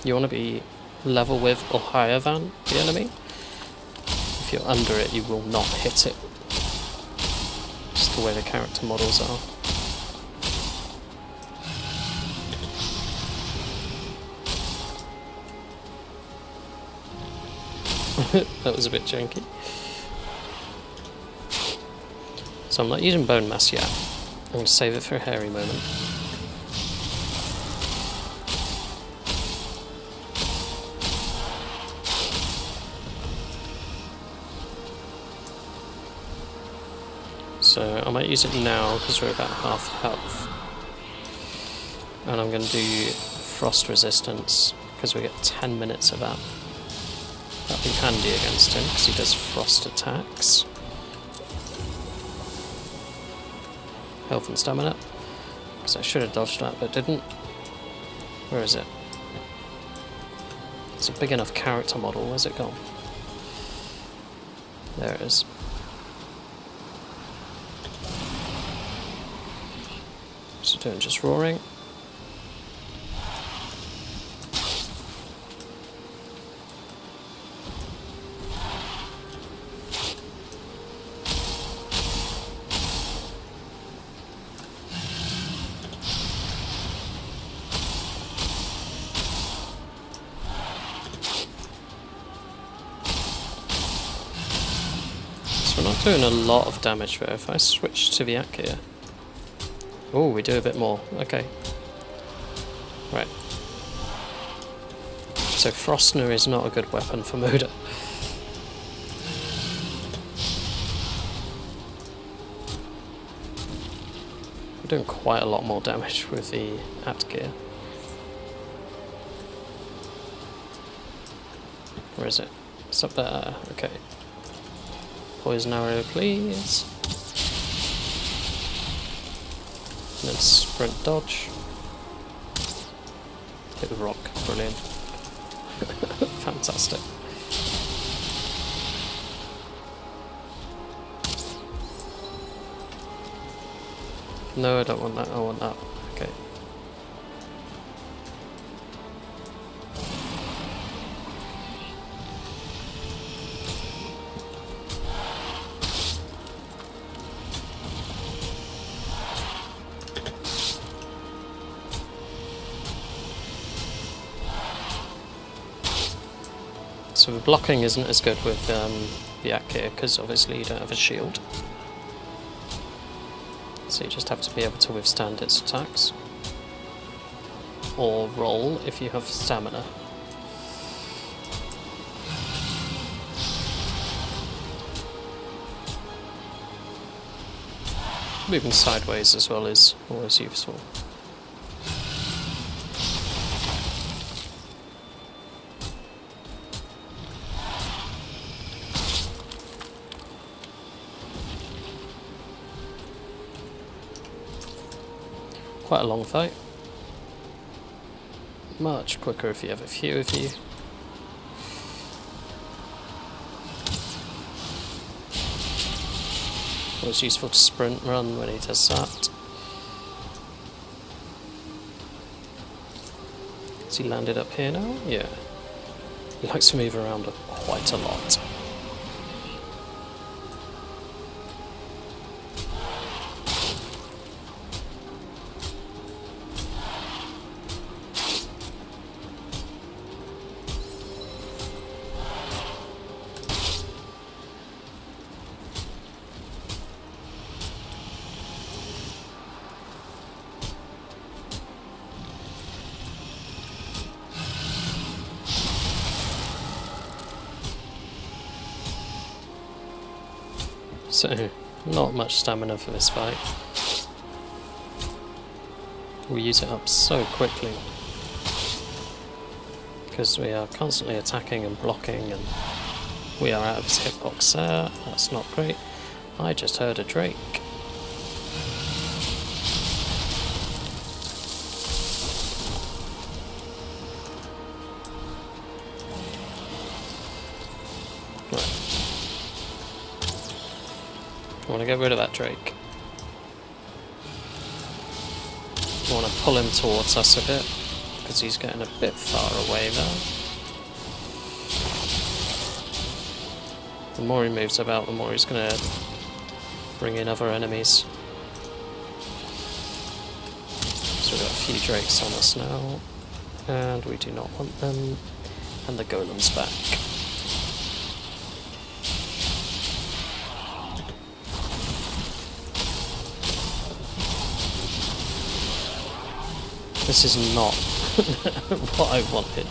Speaker 1: You want to be level with or higher than the enemy. If you're under it, you will not hit it. Just the way the character models are. That was a bit janky. So I'm not using bone mass yet. I'm going to save it for a hairy moment. So I might use it now because we're about half health. And I'm going to do frost resistance because we get 10 minutes of that. That'd be handy against him because he does frost attacks. Health and stamina. Because I should have dodged that but didn't. Where is it? It's a big enough character model. Where's it gone? There it is. So doing just roaring. So we're not doing a lot of damage there. If I switch to the ack here. Oh, we do a bit more. Okay. Right. So Frostner is not a good weapon for Moda. We're doing quite a lot more damage with the at gear. Where is it? It's up there. Okay. Poison arrow, please. And then sprint dodge. Hit the rock. Brilliant. Fantastic. No, I don't want that. I want that. Okay. So the blocking isn't as good with the ack here because obviously you don't have a shield. So you just have to be able to withstand its attacks. Or roll if you have stamina. Moving sideways as well is always useful. Quite a long fight. Much quicker if you have a few of you. Always useful to sprint run when he does that. Has he landed up here now? Yeah. He likes to move around quite a lot. So, not much stamina for this fight. We use it up so quickly. Because we are constantly attacking and blocking, and we are out of his hitbox there. That's not great. I just heard a drake. Right. I want to get rid of that drake. I want to pull him towards us a bit, because he's getting a bit far away there. The more he moves about, the more he's going to bring in other enemies. So we've got a few drakes on us now, and we do not want them. And the golem's back. This is not what I wanted.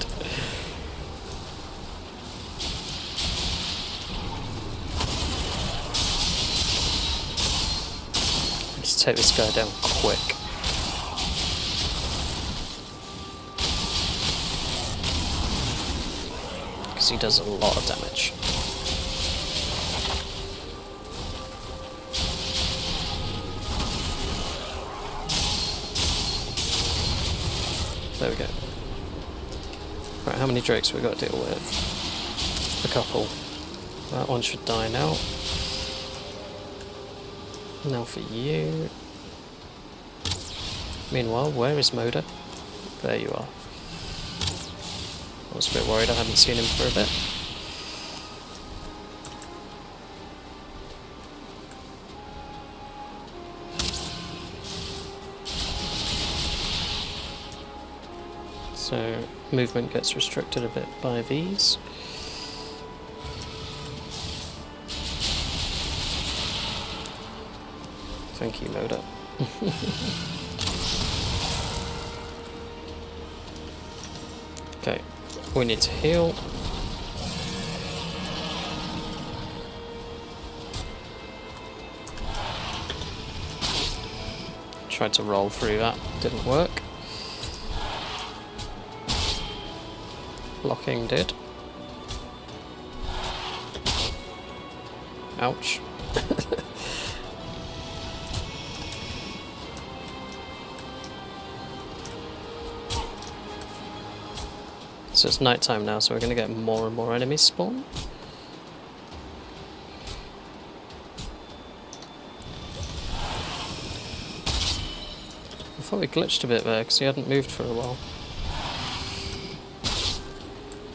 Speaker 1: Let's take this guy down quick. Because he does a lot of damage. There we go. Right, how many drakes we got to deal with? A couple. That one should die now. Now for you. Meanwhile, where is Moda? There you are. I was a bit worried I hadn't seen him for a bit. So, movement gets restricted a bit by these. Thank you, Moda. Okay, we need to heal. Tried to roll through that, didn't work. Blocking did. Ouch. So it's night time now, so we're going to get more and more enemies spawn. I thought we glitched a bit there because he hadn't moved for a while.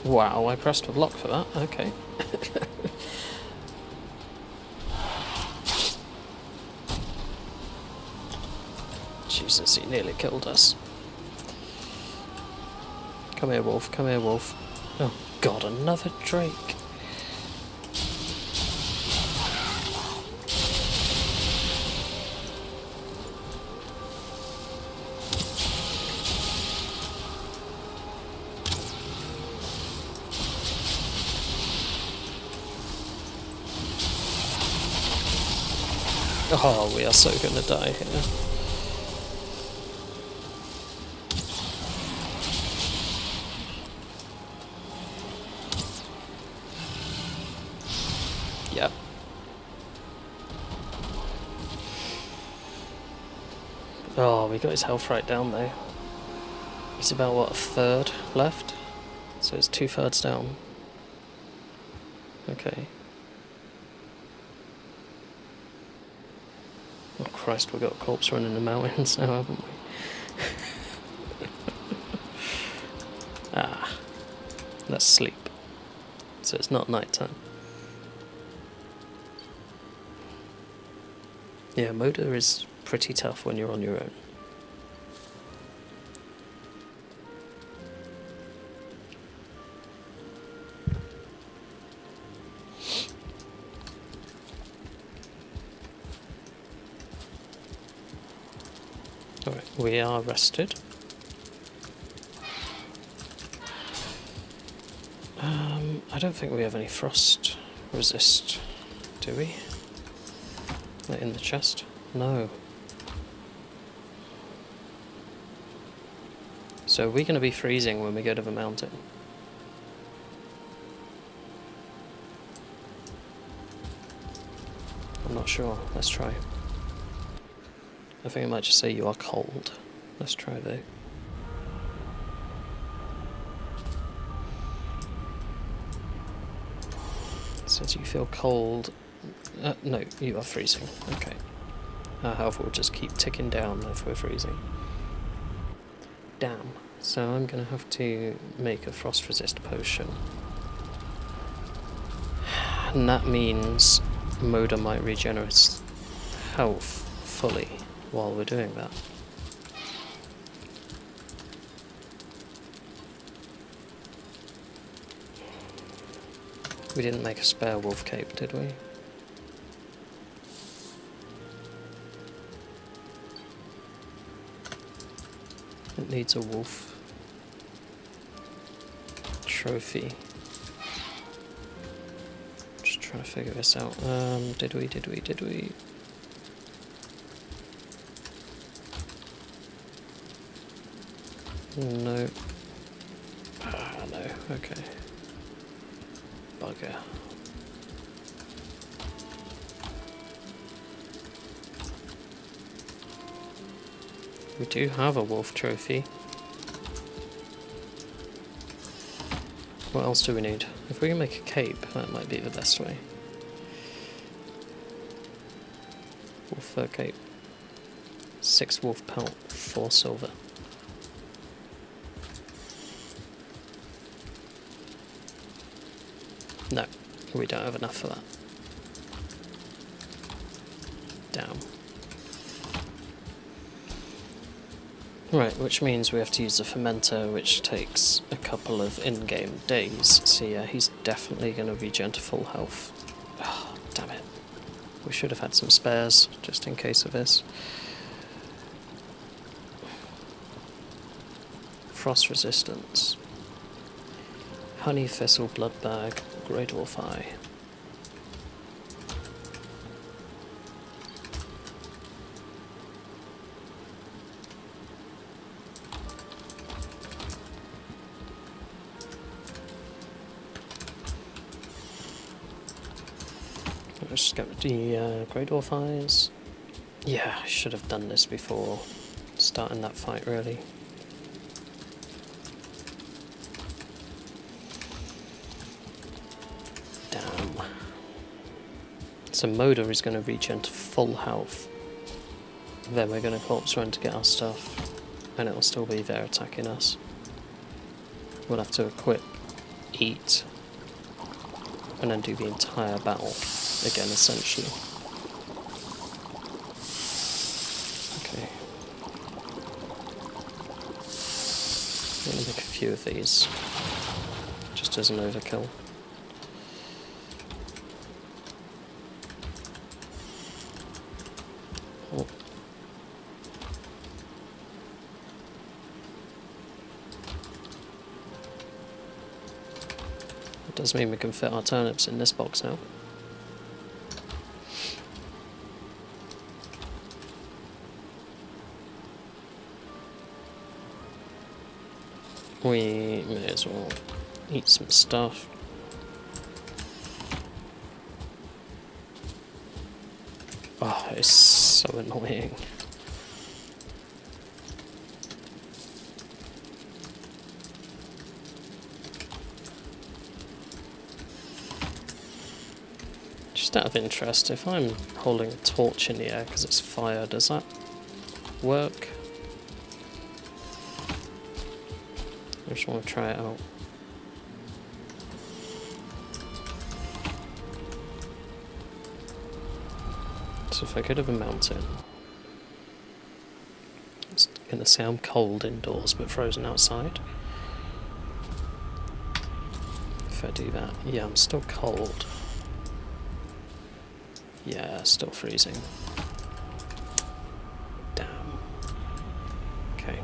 Speaker 1: Wow, I pressed a block for that, okay. Jesus, he nearly killed us. Come here, wolf, come here, wolf. Oh god, another drake. Oh, we are so gonna die here. Yep. Oh, we got his health right down though. He's about, what, a third left? So it's 2/3 down. Okay. Oh Christ, we've got a corpse running in the mountains now, haven't we? Ah. Let's sleep. So it's not night time. Yeah, Moda is pretty tough when you're on your own. Alright, we are rested. I don't think we have any frost resist, do we? In the chest? No. So are we going to be freezing when we go to the mountain? I'm not sure. Let's try. I think it might just say you are cold. Let's try though. It says you feel cold. No, you are freezing. Okay. Our health will just keep ticking down if we're freezing. Damn. So I'm going to have to make a frost resist potion. And that means Moda might regenerate health fully while we're doing that. We didn't make a spare wolf cape, did we? It needs a wolf trophy. Just trying to figure this out. Did we? No. No. Okay. Bugger. We do have a wolf trophy. What else do we need? If we can make a cape, that might be the best way. Wolf fur cape. 6 wolf pelt, 4 silver. No, we don't have enough for that. Damn. Right, which means we have to use the fermenter, which takes a couple of in-game days. So yeah, he's definitely going to regen to full health. Oh, damn it. We should have had some spares, just in case of this. Frost resistance. Honey thistle blood bag, grey dwarf eye. Let's just get the grey dwarf eyes. Yeah, I should have done this before starting that fight, really. Damn. So Moda is going to regen to full health. Then we're going to corpse run to get our stuff, and it'll still be there attacking us. We'll have to equip, eat, and then do the entire battle again, essentially. Okay. I'm going to make a few of these, just as an overkill. Oh. It does mean we can fit our turnips in this box now. We may as well eat some stuff. Oh, it's so annoying. Just out of interest, if I'm holding a torch in the air because it's fire, does that work? I just want to try it out. So if I go to the mountain, it's going to say I'm cold indoors but frozen outside. If I do that, yeah, I'm still cold. Yeah, still freezing. Damn. Okay.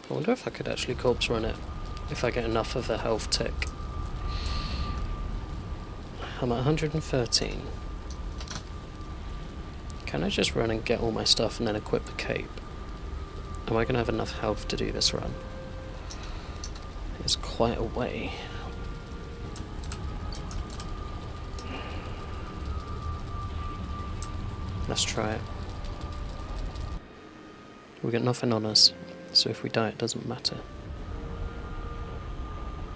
Speaker 1: I wonder if I could actually corpse run it, if I get enough of a health tick. I'm at 113. Can I just run and get all my stuff and then equip the cape? Am I going to have enough health to do this run? It's quite a way. Let's try it. We got nothing on us, so if we die it doesn't matter.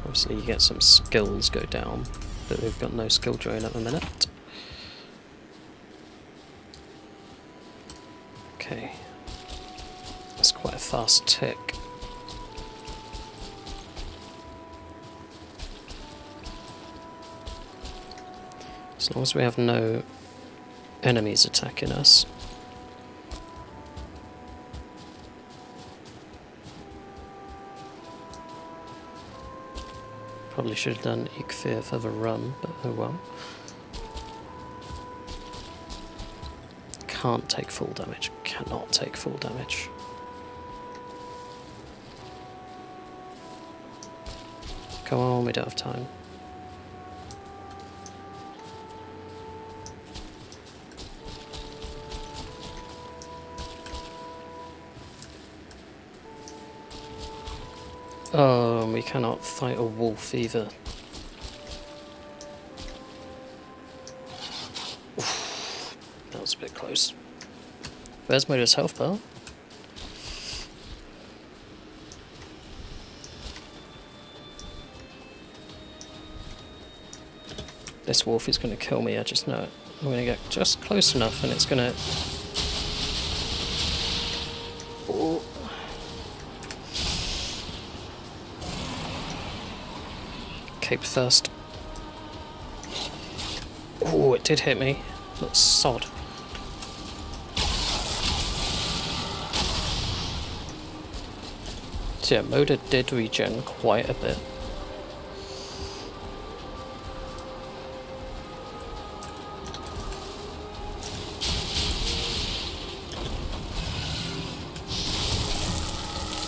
Speaker 1: Obviously you get some skills go down, but we've got no skill drain at the minute. Okay. That's quite a fast tick. As long as we have no enemies attacking us. Probably should have done Ikfir for the run, but oh well. Can't take full damage. Cannot take full damage. Come on, we don't have time. Oh, we cannot fight a wolf either. Oof, that was a bit close. Where's Moda's health bar? This wolf is going to kill me, I just know it. I'm going to get just close enough and it's going to... Oh. Cape first. Oh, it did hit me. Look, sod. So yeah, Moda did regen quite a bit.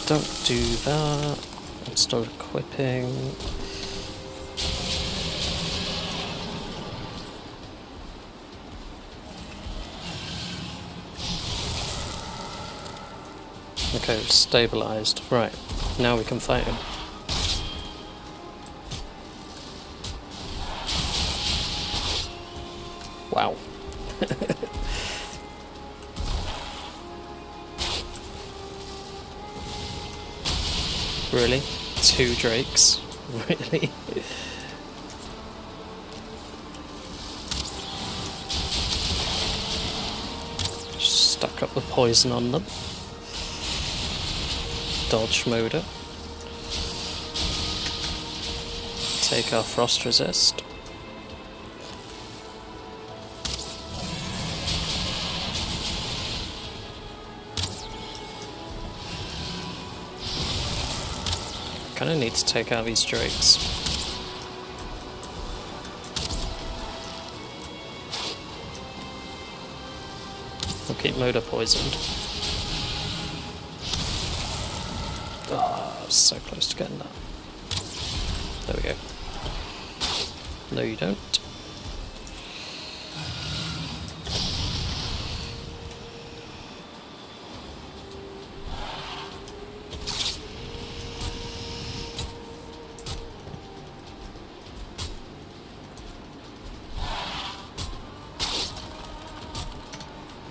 Speaker 1: Don't do that. I'm still equipping. Okay, we've stabilised. Right, now we can fight him. Wow. Really? 2 drakes? Really? Stuck up the poison on them. Dodge Moda. Take our frost resist. Kinda need to take out these drakes. We'll keep Moda poisoned. Oh, I was so close to getting that. There we go. No, you don't.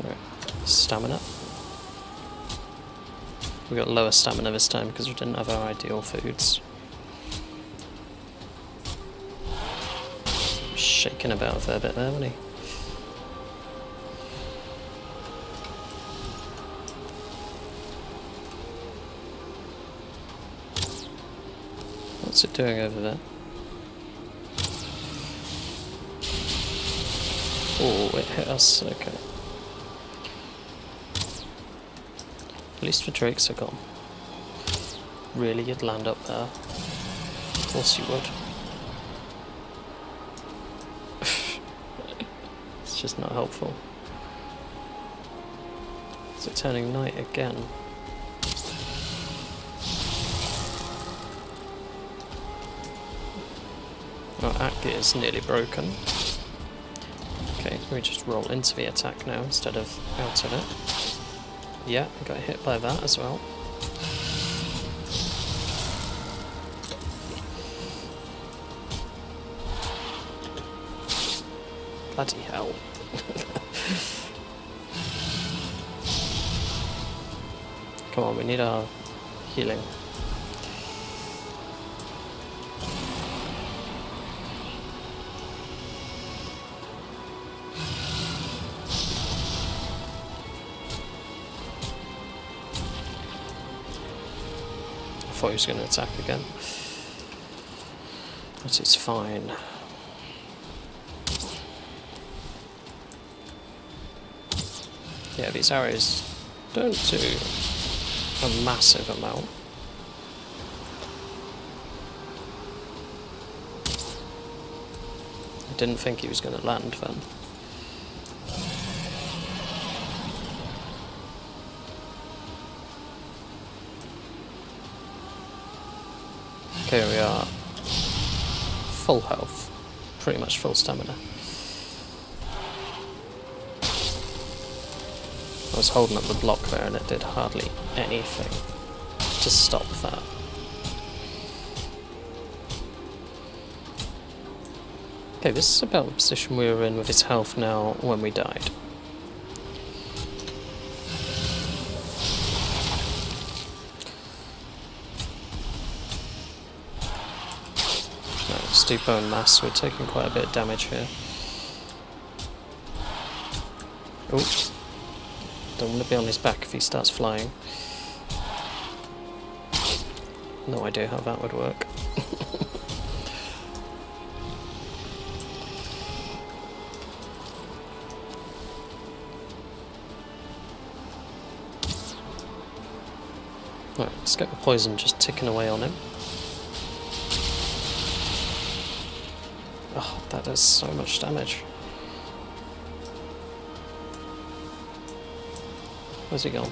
Speaker 1: Right. Stamina. We got lower stamina this time because we didn't have our ideal foods. Shaking about a fair bit there, wasn't he? What's it doing over there? Oh, it hit us, okay. At least the drakes are gone. Really, you'd land up there? Of course you would. It's just not helpful. Is it turning night again? Our act gear is nearly broken. We just roll into the attack now instead of out of it. Yeah, I got hit by that as well. Bloody hell. Come on, we need our healing. I thought he was going to attack again, but it's fine. Yeah, these arrows don't do a massive amount. I didn't think he was going to land then. Okay, we are full health, pretty much full stamina. I was holding up the block there and it did hardly anything to stop that. Okay, this is about the position we were in with his health now when we died. Let's do bone mass, we're taking quite a bit of damage here. Oops. Don't want to be on his back if he starts flying. No idea how that would work. Right, let's get the poison just ticking away on him. Oh, that does so much damage. Where's he gone?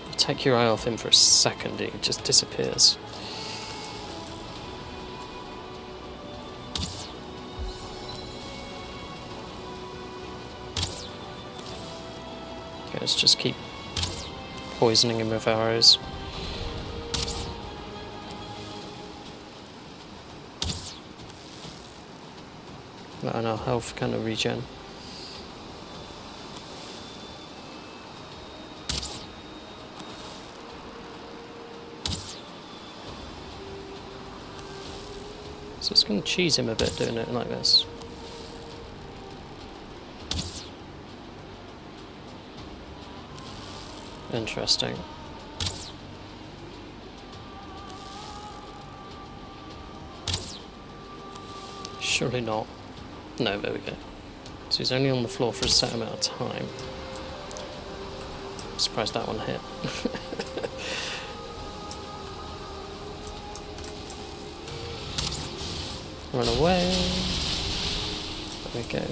Speaker 1: You take your eye off him for a second, he just disappears. Okay, let's just keep poisoning him with arrows. And our health kind of regen. So it's going to cheese him a bit doing it like this. Interesting. Surely not. No, there we go. So he's only on the floor for a set amount of time. I'm surprised that one hit. Run away. There we go.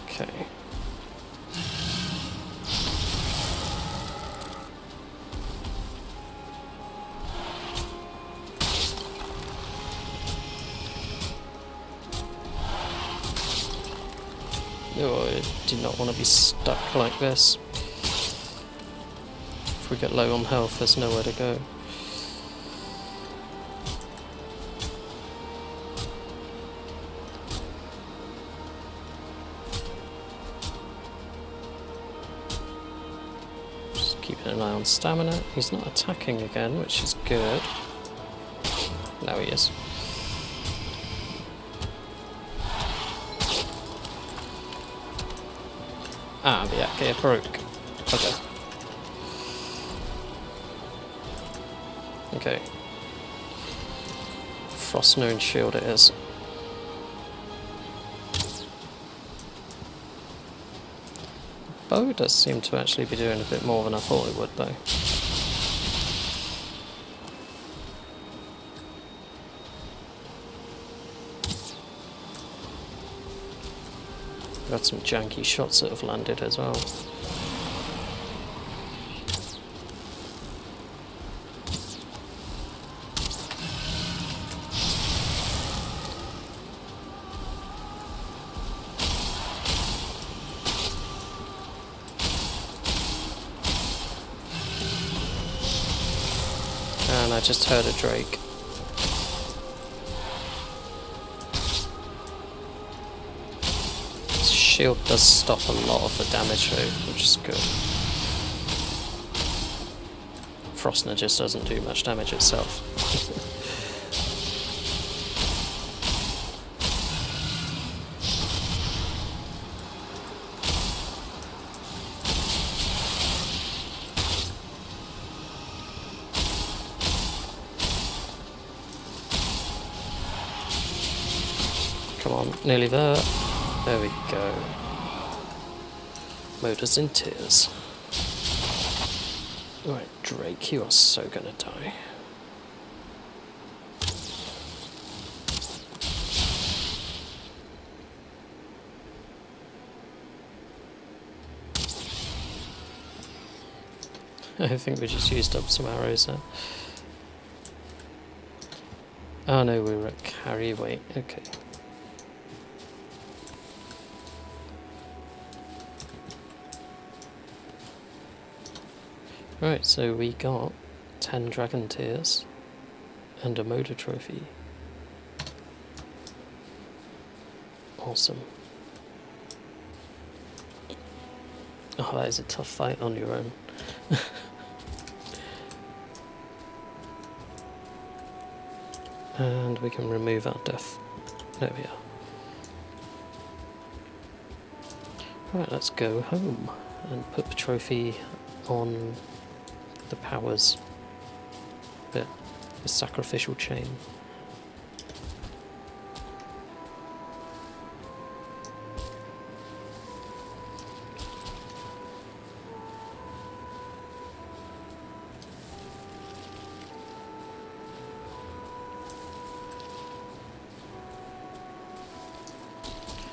Speaker 1: Okay. Oh, I do not want to be stuck like this. If we get low on health, there's nowhere to go. Just keeping an eye on stamina. He's not attacking again, which is good. Now he is. Ah, the gear broke. Okay. Okay. Frost Known Shield it is. Bow does seem to actually be doing a bit more than I thought it would though. Got some janky shots that have landed as well. And I just heard a drake. Shield does stop a lot of the damage though, which is good. Frostner just doesn't do much damage itself. Come on, nearly there. There we go. Motors in tears. Right, Drake, you are so gonna die. I think we just used up some arrows there. Oh no, we were at carry weight, okay. Right, so we got 10 dragon tears and a motor trophy. Awesome. Oh, that is a tough fight on your own. And we can remove our death. There we are. Right, let's go home and put the trophy on the powers bit, the sacrificial chain.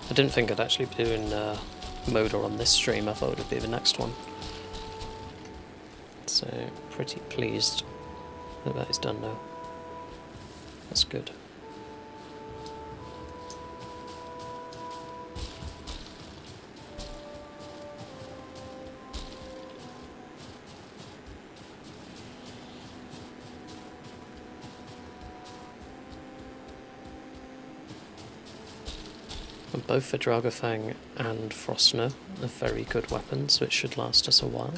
Speaker 1: I didn't think I'd actually be doing Moder on this stream. I thought it would be the next one. So, pretty pleased that that is done now. That's good. And both the Draugr Fang and Frostner are very good weapons, which should last us a while.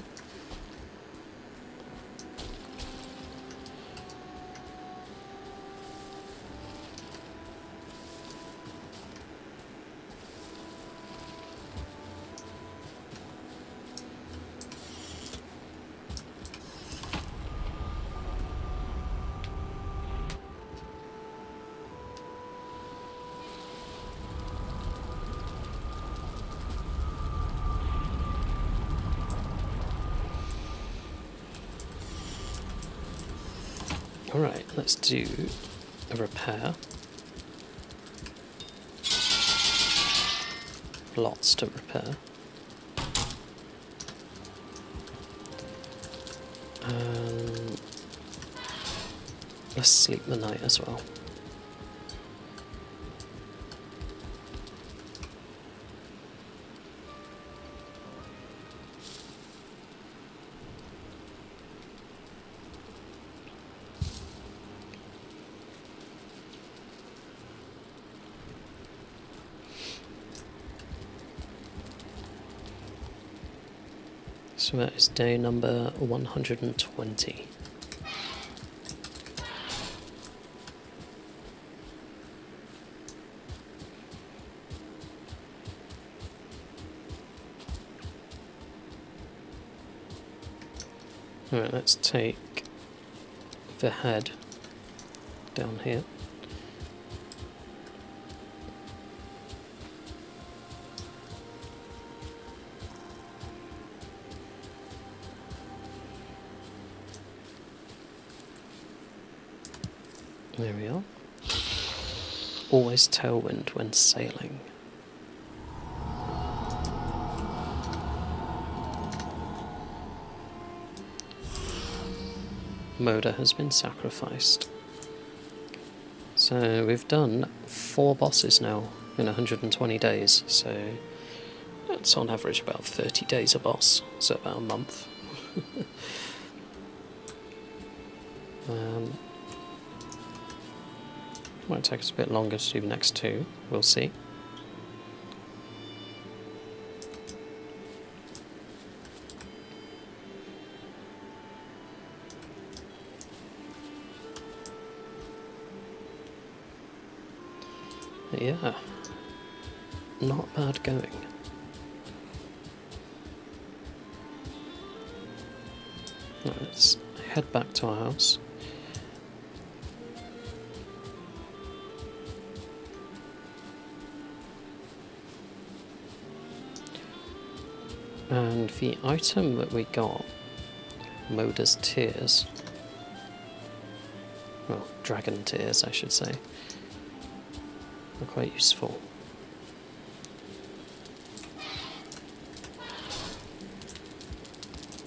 Speaker 1: Alright, let's do a repair. Lots to repair. Let's sleep the night as well. So that is day number 120. Alright, let's take the head down here. There we are. Always tailwind when sailing. Moda has been sacrificed. So we've done 4 bosses now in 120 days, so that's on average about 30 days a boss, so about a month. Might take us a bit longer to do the next 2, we'll see. Yeah, not bad going. Right, let's head back to our house. And the item that we got, Moda's Tears, well, Dragon Tears I should say, are quite useful.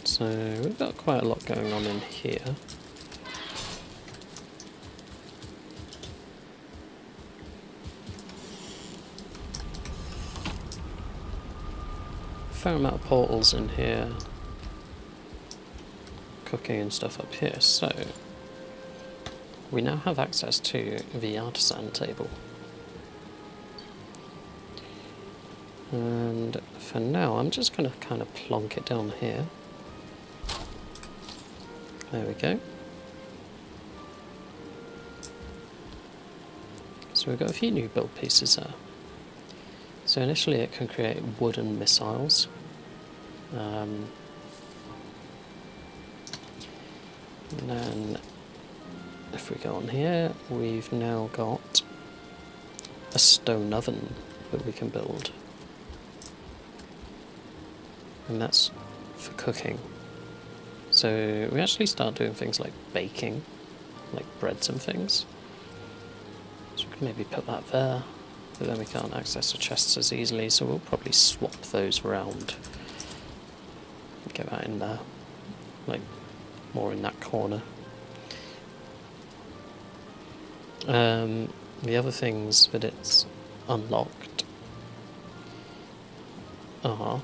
Speaker 1: So we've got quite a lot going on in here. Fair amount of portals in here, cooking and stuff up here, so we now have access to the Artisan Table. And for now I'm just going to kind of plonk it down here. There we go. So we've got a few new build pieces there. So initially it can create wooden missiles. And then if we go on here, we've now got a stone oven that we can build. And that's for cooking. So we actually start doing things like baking, like breads and things. So we can maybe put that there. But then we can't access the chests as easily, so we'll probably swap those around. Get that in there, like more in that corner. The other things that it's unlocked are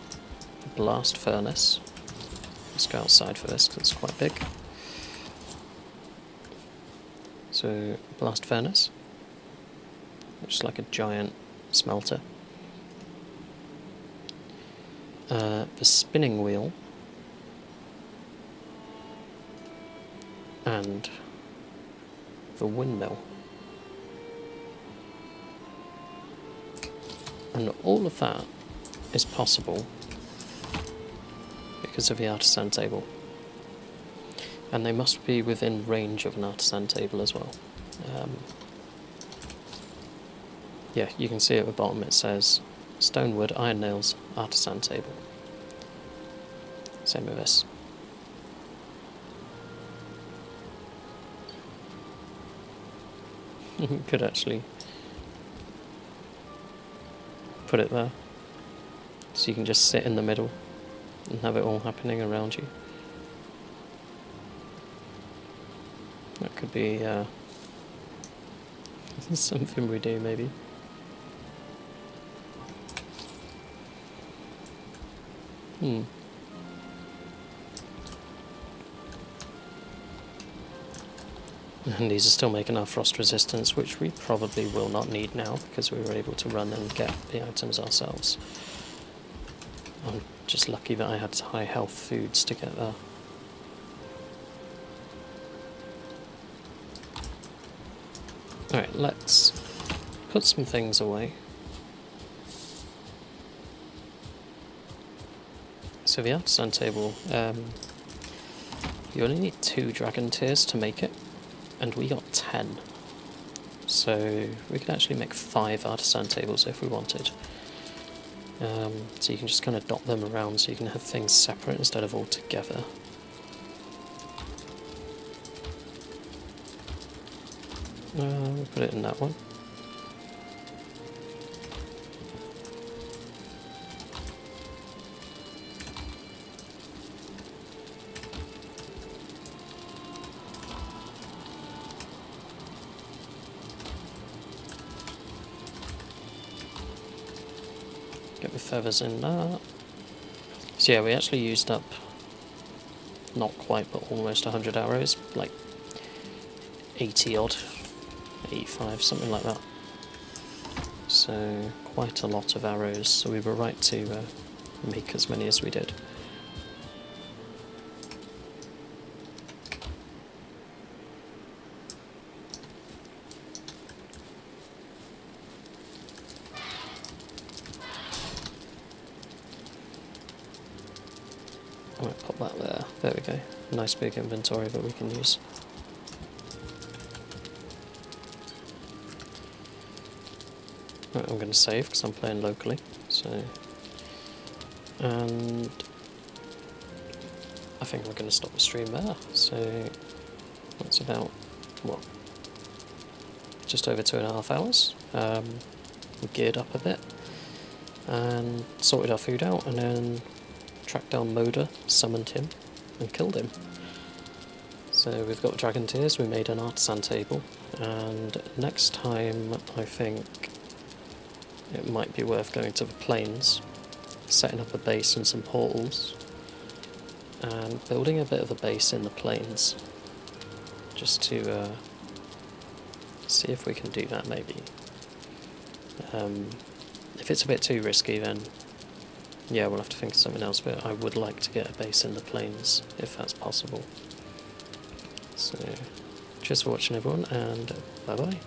Speaker 1: the blast furnace. Let's go outside for this because it's quite big. So, blast furnace, which is like a giant smelter. The spinning wheel, and the windmill. And all of that is possible because of the Artisan Table. And they must be within range of an Artisan Table as well. Yeah, you can see at the bottom it says stone, wood, iron nails, Artisan Table. Same with this. Could actually put it there, so you can just sit in the middle and have it all happening around you. That could be something we do maybe. And these are still making our frost resistance, which we probably will not need now because we were able to run and get the items ourselves. I'm just lucky that I had high health foods to get there. Alright, let's put some things away. So the Artisan Table, you only need 2 dragon tears to make it, and we got 10. So we could actually make 5 Artisan Tables if we wanted. So you can just kind of dot them around so you can have things separate instead of all together. We'll put it in that one. feathers in that. So yeah, we actually used up, not quite, but almost 100 arrows, like 80 odd, 85, something like that. So quite a lot of arrows, so we were right to make as many as we did. I might pop that there. There we go. Nice big inventory that we can use. Right, I'm going to save because I'm playing locally. So, and I think we're going to stop the stream there. So that's about what, just over 2.5 hours. We geared up a bit and sorted our food out, and then tracked down Moda, summoned him, and killed him. So we've got dragon tears, we made an artisan table, and next time I think it might be worth going to the plains, setting up a base and some portals, and building a bit of a base in the plains, just to see if we can do that maybe. If it's a bit too risky, then yeah, we'll have to think of something else, but I would like to get a base in the plains, if that's possible. So, cheers for watching everyone, and bye bye.